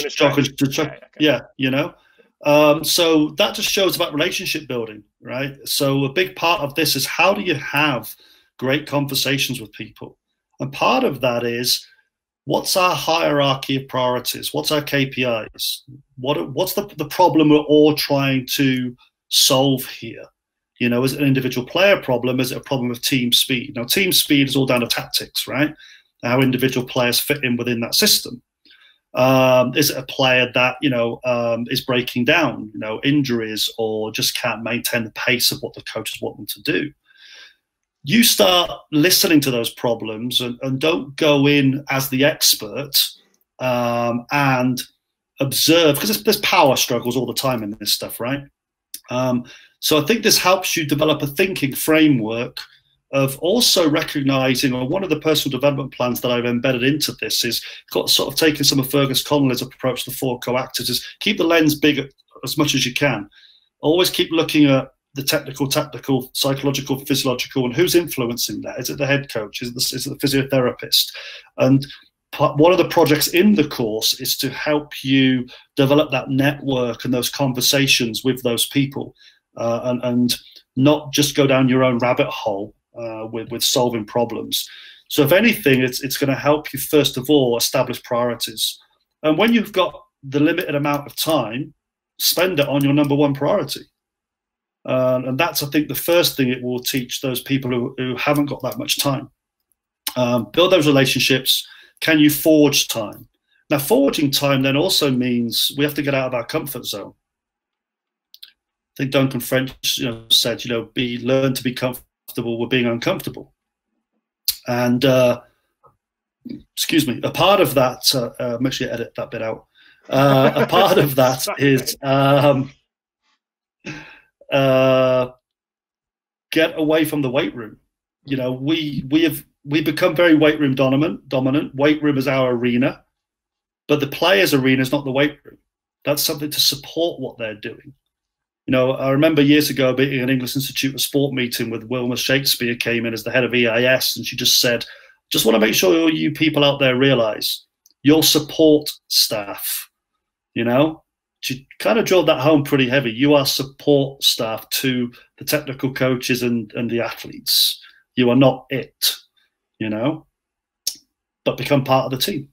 [SPEAKER 2] yeah, you know. So that just shows about relationship building, right? So a big part of this is how do you have great conversations with people? And part of that is, what's our hierarchy of priorities? What's our KPIs? What's the problem we're all trying to solve here? You know, is it an individual player problem? Is it a problem of team speed? Now, team speed is all down to tactics, right? How individual players fit in within that system. Is it a player that, is breaking down, injuries, or just can't maintain the pace of what the coaches want them to do? You start listening to those problems and don't go in as the expert and observe, because there's power struggles all the time in this stuff, right? So I think this helps you develop a thinking framework of also recognizing, or one of the personal development plans that I've embedded into this is got sort of taking some of Fergus Connolly's approach to 4 coactors, is keep the lens big as much as you can. Always keep looking at the technical, tactical, psychological, physiological, and who's influencing that. Is it the head coach? Is it the physiotherapist? And one of the projects in the course is to help you develop that network and those conversations with those people, and not just go down your own rabbit hole with solving problems. So if anything, it's going to help you, first of all, establish priorities. And when you've got the limited amount of time, spend it on your number one priority. And that's, I think, the first thing it will teach those people who haven't got that much time. Build those relationships. Can you forge time? Now, forging time then also means we have to get out of our comfort zone. I think Duncan French said, learn to be comfortable with being uncomfortable. And, excuse me, a part of that, make sure you edit that bit out. A part of that is get away from the weight room. We become very weight room dominant. Weight room is our arena, but the players' arena is not the weight room. That's something to support what they're doing. I remember years ago being at an English Institute of Sport meeting with Wilma Shakespeare came in as the head of EIS, and she just said, just want to make sure all you people out there realize your support staff, she kind of drilled that home pretty heavy. You are support staff to the technical coaches and the athletes. You are not it, but become part of the team,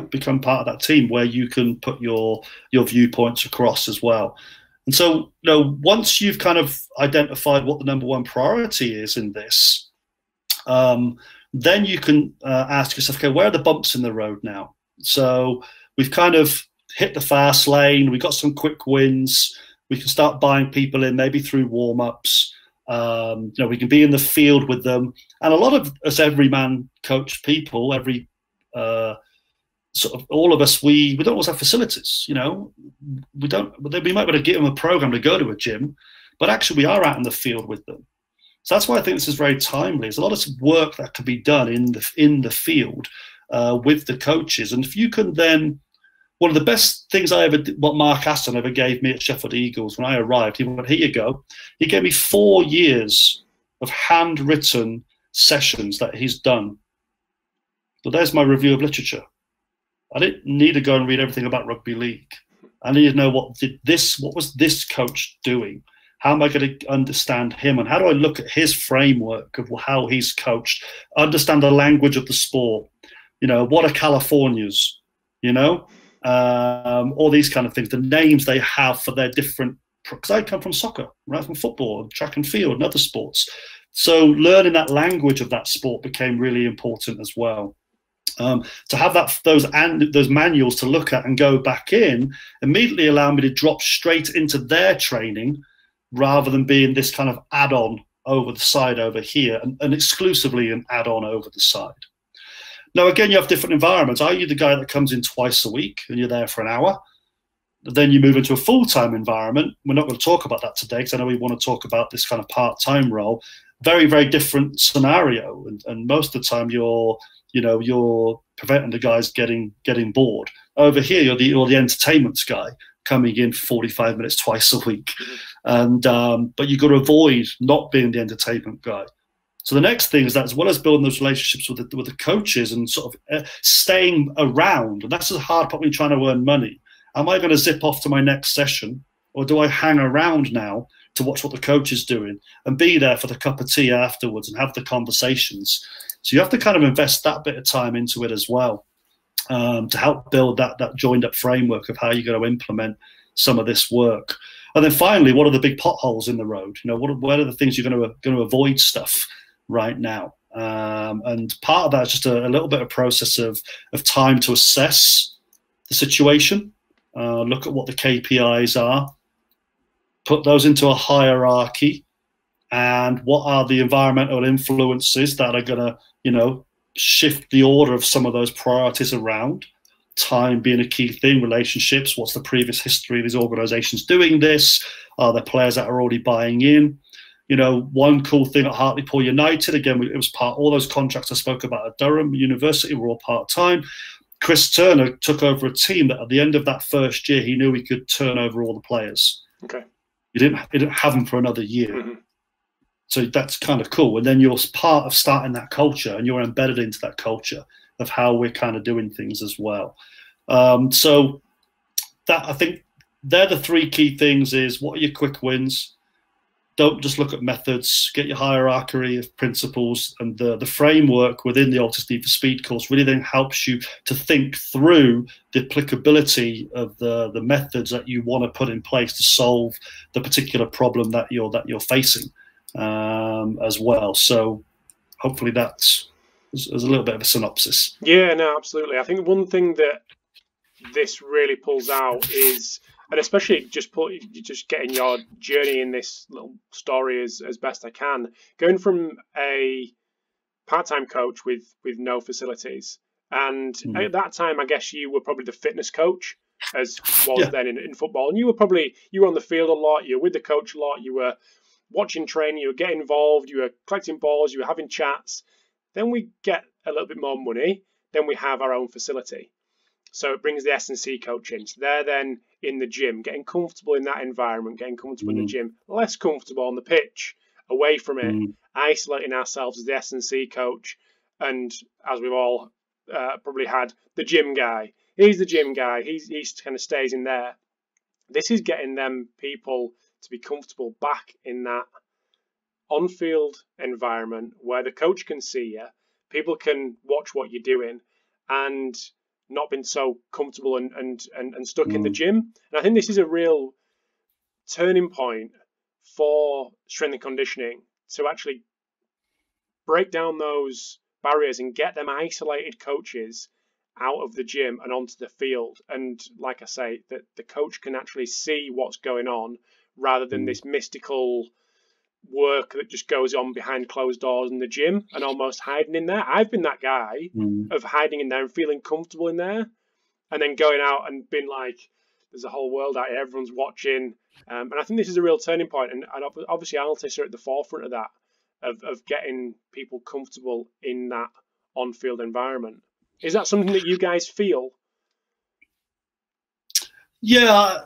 [SPEAKER 2] become part of that team where you can put your viewpoints across as well. And so, once you've kind of identified what the number one priority is in this, then you can ask yourself, okay, where are the bumps in the road now? So we've kind of hit the fast lane. We've got some quick wins. We can start buying people in maybe through warm-ups. We can be in the field with them. And a lot of us everyman coach people, sort of all of us, we don't always have facilities, we might be able to give them a program to go to a gym, but actually we are out in the field with them. So that's why I think this is very timely. There's a lot of work that can be done in the field with the coaches. And if you can then, one of the best things what Mark Aston ever gave me at Sheffield Eagles when I arrived, he went, here you go. He gave me 4 years of handwritten sessions that he's done. So there's my review of literature. I didn't need to go and read everything about rugby league. I needed to know what was this coach doing? How am I going to understand him? And how do I look at his framework of how he's coached, understand the language of the sport? What are Californias? All these kind of things, the names they have for their different, because I come from soccer, right, from football, track and field and other sports. So learning that language of that sport became really important as well. To have those manuals to look at and go back in immediately allowed me to drop straight into their training rather than being this kind of add-on over the side over here and exclusively an add-on over the side. Now, again, you have different environments. Are you the guy that comes in twice a week and you're there for an hour? Then you move into a full-time environment. We're not going to talk about that today because I know we want to talk about this kind of part-time role. Very, very different scenario. And most of the time you're preventing the guys getting bored. Over here, you're the entertainment guy coming in 45 minutes twice a week. And but you've got to avoid not being the entertainment guy. So the next thing is that, as well as building those relationships with the coaches and sort of staying around, and that's the hard part when you're trying to earn money. Am I going to zip off to my next session, or do I hang around now to watch what the coach is doing and be there for the cup of tea afterwards and have the conversations? So you have to kind of invest that bit of time into it as well, to help build that joined up framework of how you're going to implement some of this work. And then finally, what are the big potholes in the road? What are the things you're going to avoid stuff right now? And part of that is just a little bit of process of time to assess the situation, look at what the KPIs are, put those into a hierarchy, and what are the environmental influences that are going to, shift the order of some of those priorities around. Time being a key thing, relationships, what's the previous history of these organizations doing this? Are there players that are already buying in? One cool thing at Hartlepool United, again, it was all those contracts I spoke about at Durham University were all part-time. Chris Turner took over a team that at the end of that first year, he knew he could turn over all the players.
[SPEAKER 1] Okay.
[SPEAKER 2] He didn't have them for another year.
[SPEAKER 1] Mm-hmm.
[SPEAKER 2] So that's kind of cool. And then you're part of starting that culture and you're embedded into that culture of how we're kind of doing things as well. So that, I think they're the 3 key things: is what are your quick wins? Don't just look at methods, get your hierarchy of principles, and the framework within the ALTIS Need for Speed course really then helps you to think through the applicability of the methods that you want to put in place to solve the particular problem that you're facing as well. So hopefully that's a little bit of a synopsis.
[SPEAKER 1] Yeah, no, absolutely. I think one thing that this really pulls out is, and especially just getting your journey in this little story as best I can, going from a part-time coach with no facilities, and at that time I guess you were probably the fitness coach as was then in football, and you were on the field a lot, you were with the coach a lot, you were watching training, you were getting involved, you were collecting balls, you were having chats. Then we get a little bit more money, then we have our own facility. So it brings the S&C coach in. So they're then in the gym, getting comfortable in that environment, getting comfortable in the gym, less comfortable on the pitch, away from it, isolating ourselves as the S&C coach. And as we've all probably had, the gym guy. He's the gym guy. He's kind of stays in there. This is getting them people to be comfortable back in that on-field environment where the coach can see you, people can watch what you're doing, and not been so comfortable and stuck in the gym. And I think this is a real turning point for strength and conditioning to actually break down those barriers and get them isolated coaches out of the gym and onto the field. And like I say, that the coach can actually see what's going on rather than this mystical work that just goes on behind closed doors in the gym and almost hiding in there. I've been that guy of hiding in there and feeling comfortable in there, and then going out and being like, there's a whole world out here, everyone's watching. And I think this is a real turning point. And obviously ALTIS are at the forefront of that, of getting people comfortable in that on-field environment. Is that something that you guys feel?
[SPEAKER 2] Yeah,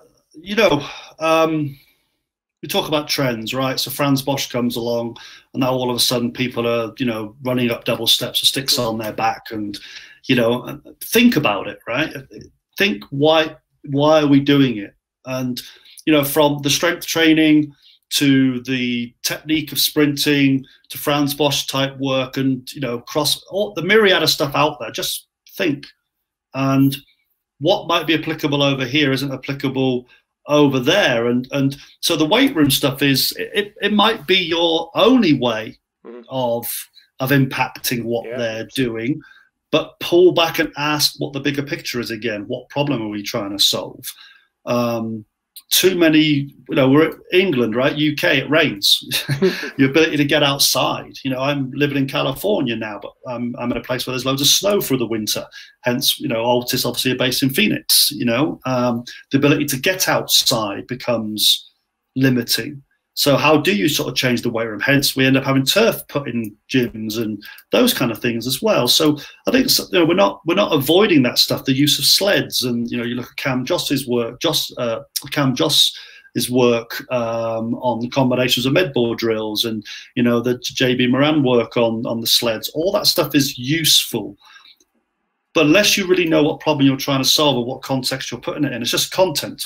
[SPEAKER 2] we talk about trends, right? So Franz Bosch comes along, and now all of a sudden people are, running up double steps with sticks on their back, and think about it, right? Think why are we doing it? And from the strength training to the technique of sprinting to Franz Bosch type work, and across all the myriad of stuff out there, just think. And what might be applicable over here isn't applicable over there, and so the weight room stuff is it might be your only way of impacting what they're doing, but pull back and ask what the bigger picture is again. What problem are we trying to solve? Too many, we're at England, right? UK, it rains. Your ability to get outside. I'm living in California now, but I'm in a place where there's loads of snow through the winter. Hence, ALTIS obviously are based in Phoenix. The ability to get outside becomes limiting. So how do you sort of change the weight room? Hence, we end up having turf put in gyms and those kind of things as well. So I think we're not avoiding that stuff. The use of sleds, and you look at Cam Joss's work, on the combinations of medball drills, and the JB Moran work on the sleds. All that stuff is useful, but unless you really know what problem you're trying to solve or what context you're putting it in, it's just content.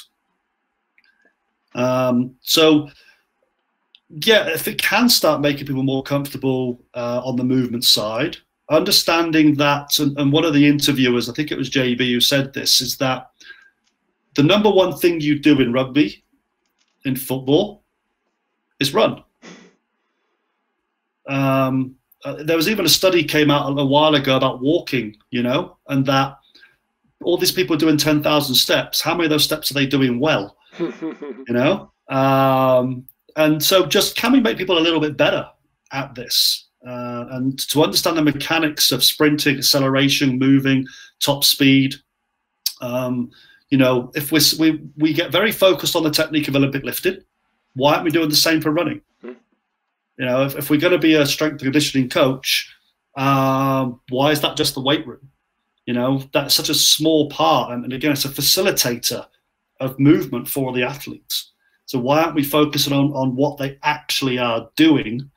[SPEAKER 2] So. Yeah, if it can start making people more comfortable on the movement side, understanding that, and one of the interviewers, I think it was JB who said this, is that the number one thing you do in rugby, in football, is run. There was even a study came out a while ago about walking, and that all these people doing 10,000 steps, how many of those steps are they doing well? And so just can we make people a little bit better at this and to understand the mechanics of sprinting, acceleration, moving, top speed. If we get very focused on the technique of Olympic lifting, why aren't we doing the same for running? If we're going to be a strength and conditioning coach, why is that just the weight room? That's such a small part. And again, it's a facilitator of movement for the athletes. So why aren't we focusing on what they actually are doing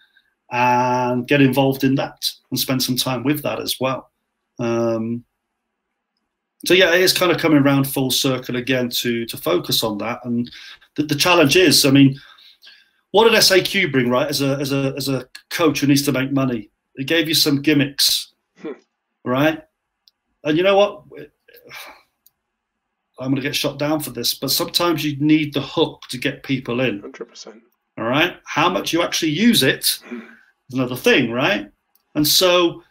[SPEAKER 2] and get involved in that and spend some time with that as well? So yeah, it is kind of coming around full circle again to focus on that. And the challenge is, what did SAQ bring, right? As a coach who needs to make money, it gave you some gimmicks, right? And you know what? I'm going to get shot down for this, but sometimes you need the hook to get people in.
[SPEAKER 1] 100%.
[SPEAKER 2] All right. How much you actually use it is another thing, right? And so,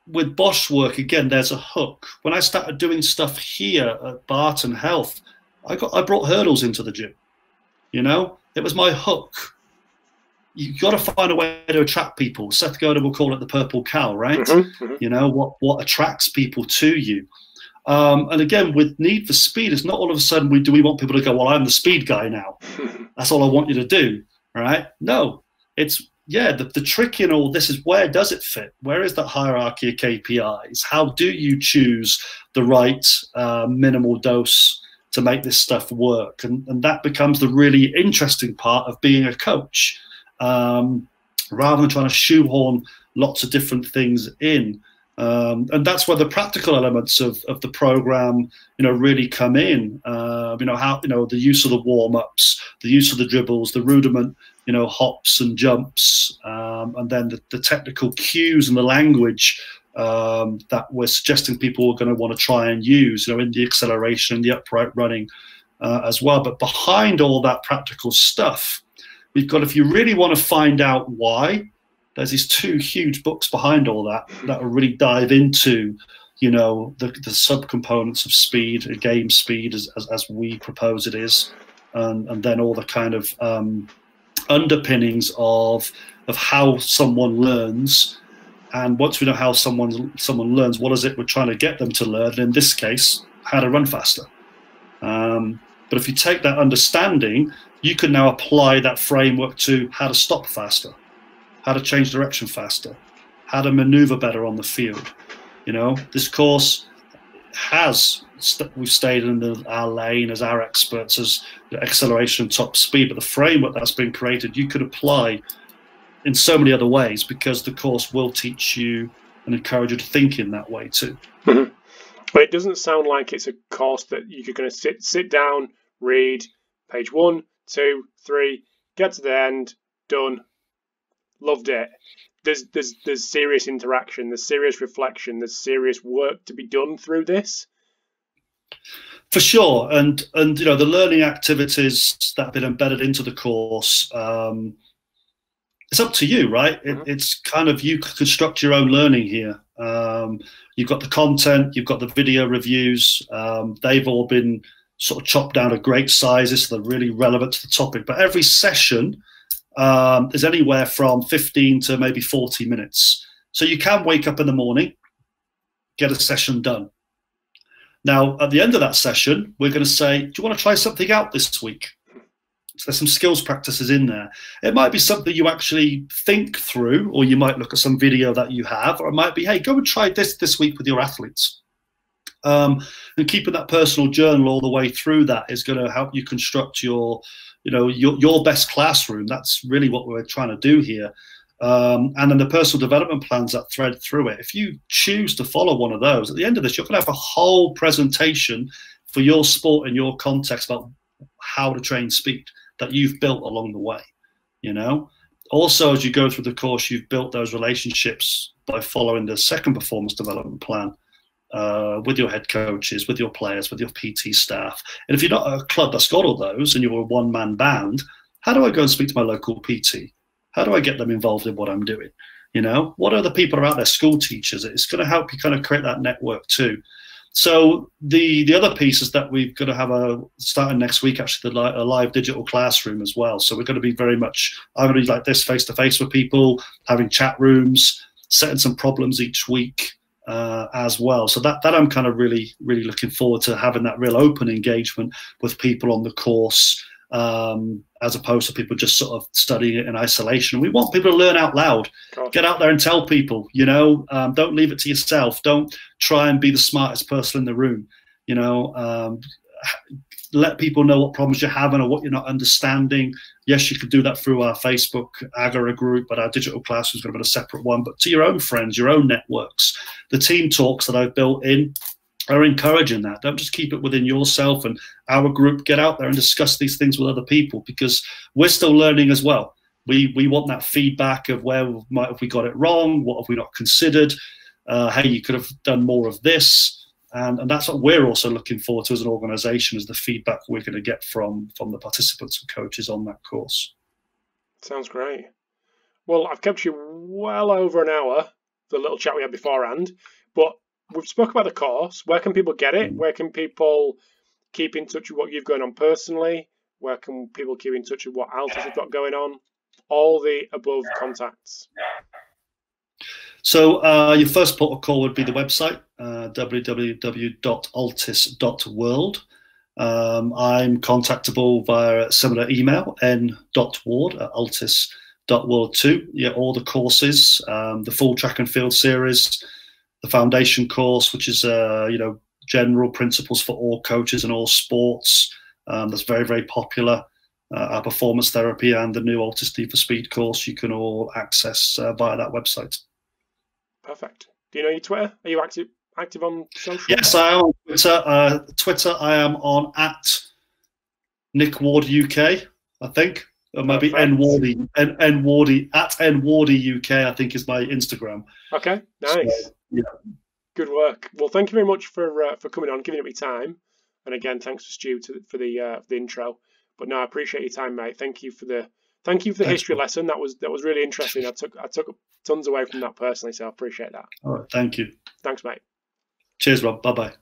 [SPEAKER 2] with Bosch work, again, there's a hook. When I started doing stuff here at Barton Health, I brought hurdles into the gym. It was my hook. You've got to find a way to attract people. Seth Godin will call it the purple cow, right? What attracts people to you. And again, with Need for Speed, it's not all of a sudden we want people to go, well, I'm the speed guy now. That's all I want you to do, all right? No, it's yeah, the trick in all this is, where does it fit? Where is that hierarchy of KPIs? How do you choose the right minimal dose to make this stuff work? And that becomes the really interesting part of being a coach, rather than trying to shoehorn lots of different things in. And that's where the practical elements of the program, really come in. How, the use of the warm-ups, the use of the dribbles, the rudiment, hops and jumps, and then the technical cues and the language that we're suggesting people are going to want to try and use, in the acceleration and the upright running as well. But behind all that practical stuff, we've got, if you really want to find out why, there's these 2 huge books behind all that will really dive into, the subcomponents of speed, game speed, as we propose it is, and then all the kind of underpinnings of how someone learns. And once we know how someone learns, what is it we're trying to get them to learn? And in this case, how to run faster. But if you take that understanding, you can now apply that framework to how to stop faster, how to change direction faster, how to maneuver better on the field. This course we've stayed in our lane as our experts, as acceleration and top speed, but the framework that's been created, you could apply in so many other ways, because the course will teach you and encourage you to think in that way too.
[SPEAKER 1] Mm-hmm. But it doesn't sound like it's a course that you're going to sit down, read page 1, 2, 3, get to the end, done, loved it. There's serious interaction, there's serious reflection, there's serious work to be done through this.
[SPEAKER 2] For sure, and the learning activities that have been embedded into the course, it's up to you, right? It's kind of, you construct your own learning here. You've got the content, you've got the video reviews. They've all been sort of chopped down to great sizes, so they're really relevant to the topic. But every session is anywhere from 15 to maybe 40 minutes. So you can wake up in the morning, get a session done. Now, at the end of that session, we're going to say, do you want to try something out this week? So there's some skills practices in there. It might be something you actually think through, or you might look at some video that you have, or it might be, hey, go and try this week with your athletes. And keeping that personal journal all the way through that is going to help you construct your best classroom. That's really what we're trying to do here. And then the personal development plans that thread through it. If you choose to follow one of those, at the end of this, you're going to have a whole presentation for your sport and your context about how to train speed that you've built along the way. Also, as you go through the course, you've built those relationships by following the second performance development plan with your head coaches, with your players, with your PT staff. And if you're not a club that's got all those and you're a one-man band, how do I go and speak to my local PT? How do I get them involved in what I'm doing? What other people are out there, school teachers? It's going to help you kind of create that network too. So the other piece is that we've got to have starting next week, actually, a live digital classroom as well. So we're going to be I'm going to be like this, face-to-face with people, having chat rooms, setting some problems each week as well. So that I'm kind of really, really looking forward to, having that real open engagement with people on the course, as opposed to people just sort of studying it in isolation. We want people to learn out loud. Get out there and tell people, don't leave it to yourself. Don't try and be the smartest person in the room. Let people know what problems you're having or what you're not understanding. Yes, you could do that through our Facebook Agora group, but our digital classroom is going to be a separate one. But to your own friends, your own networks, the team talks that I've built in are encouraging that. Don't just keep it within yourself and our group. Get out there and discuss these things with other people, because we're still learning as well. We want that feedback of where have we got it wrong, what have we not considered, hey, you could have done more of this. And that's what we're also looking forward to as an organisation, is the feedback we're going to get from the participants and coaches on that course.
[SPEAKER 1] Sounds great. Well, I've kept you well over an hour, the little chat we had beforehand, but we've spoken about the course. Where can people get it? Where can people keep in touch with what you've going on personally? Where can people keep in touch with what ALTIS have got going on? All the above contacts. So
[SPEAKER 2] your first port of call would be the website, www.altis.world. I'm contactable via a similar email, n.ward@altis.world. World 2. Yeah, all the courses, the full track and field series, the foundation course, which is general principles for all coaches and all sports. That's very, very popular. Our performance therapy and the new ALTIS D for Speed course, you can all access via that website.
[SPEAKER 1] Perfect. Do you know your Twitter? Are you active on social?
[SPEAKER 2] Yes, I am on Twitter. Twitter, I am on at Nick Ward UK, I think. Or maybe Nwardy at Nwardy UK, I think is my Instagram.
[SPEAKER 1] Okay, nice.
[SPEAKER 2] So, yeah.
[SPEAKER 1] Good work. Well, thank you very much for coming on, giving up your time, and again, thanks to Stu for the intro. But no, I appreciate your time, mate. Thank you for the history lesson. That was really interesting. I took tons away from that personally, so I appreciate that.
[SPEAKER 2] All right, thank you.
[SPEAKER 1] Thanks, mate.
[SPEAKER 2] Cheers, Rob. Bye bye.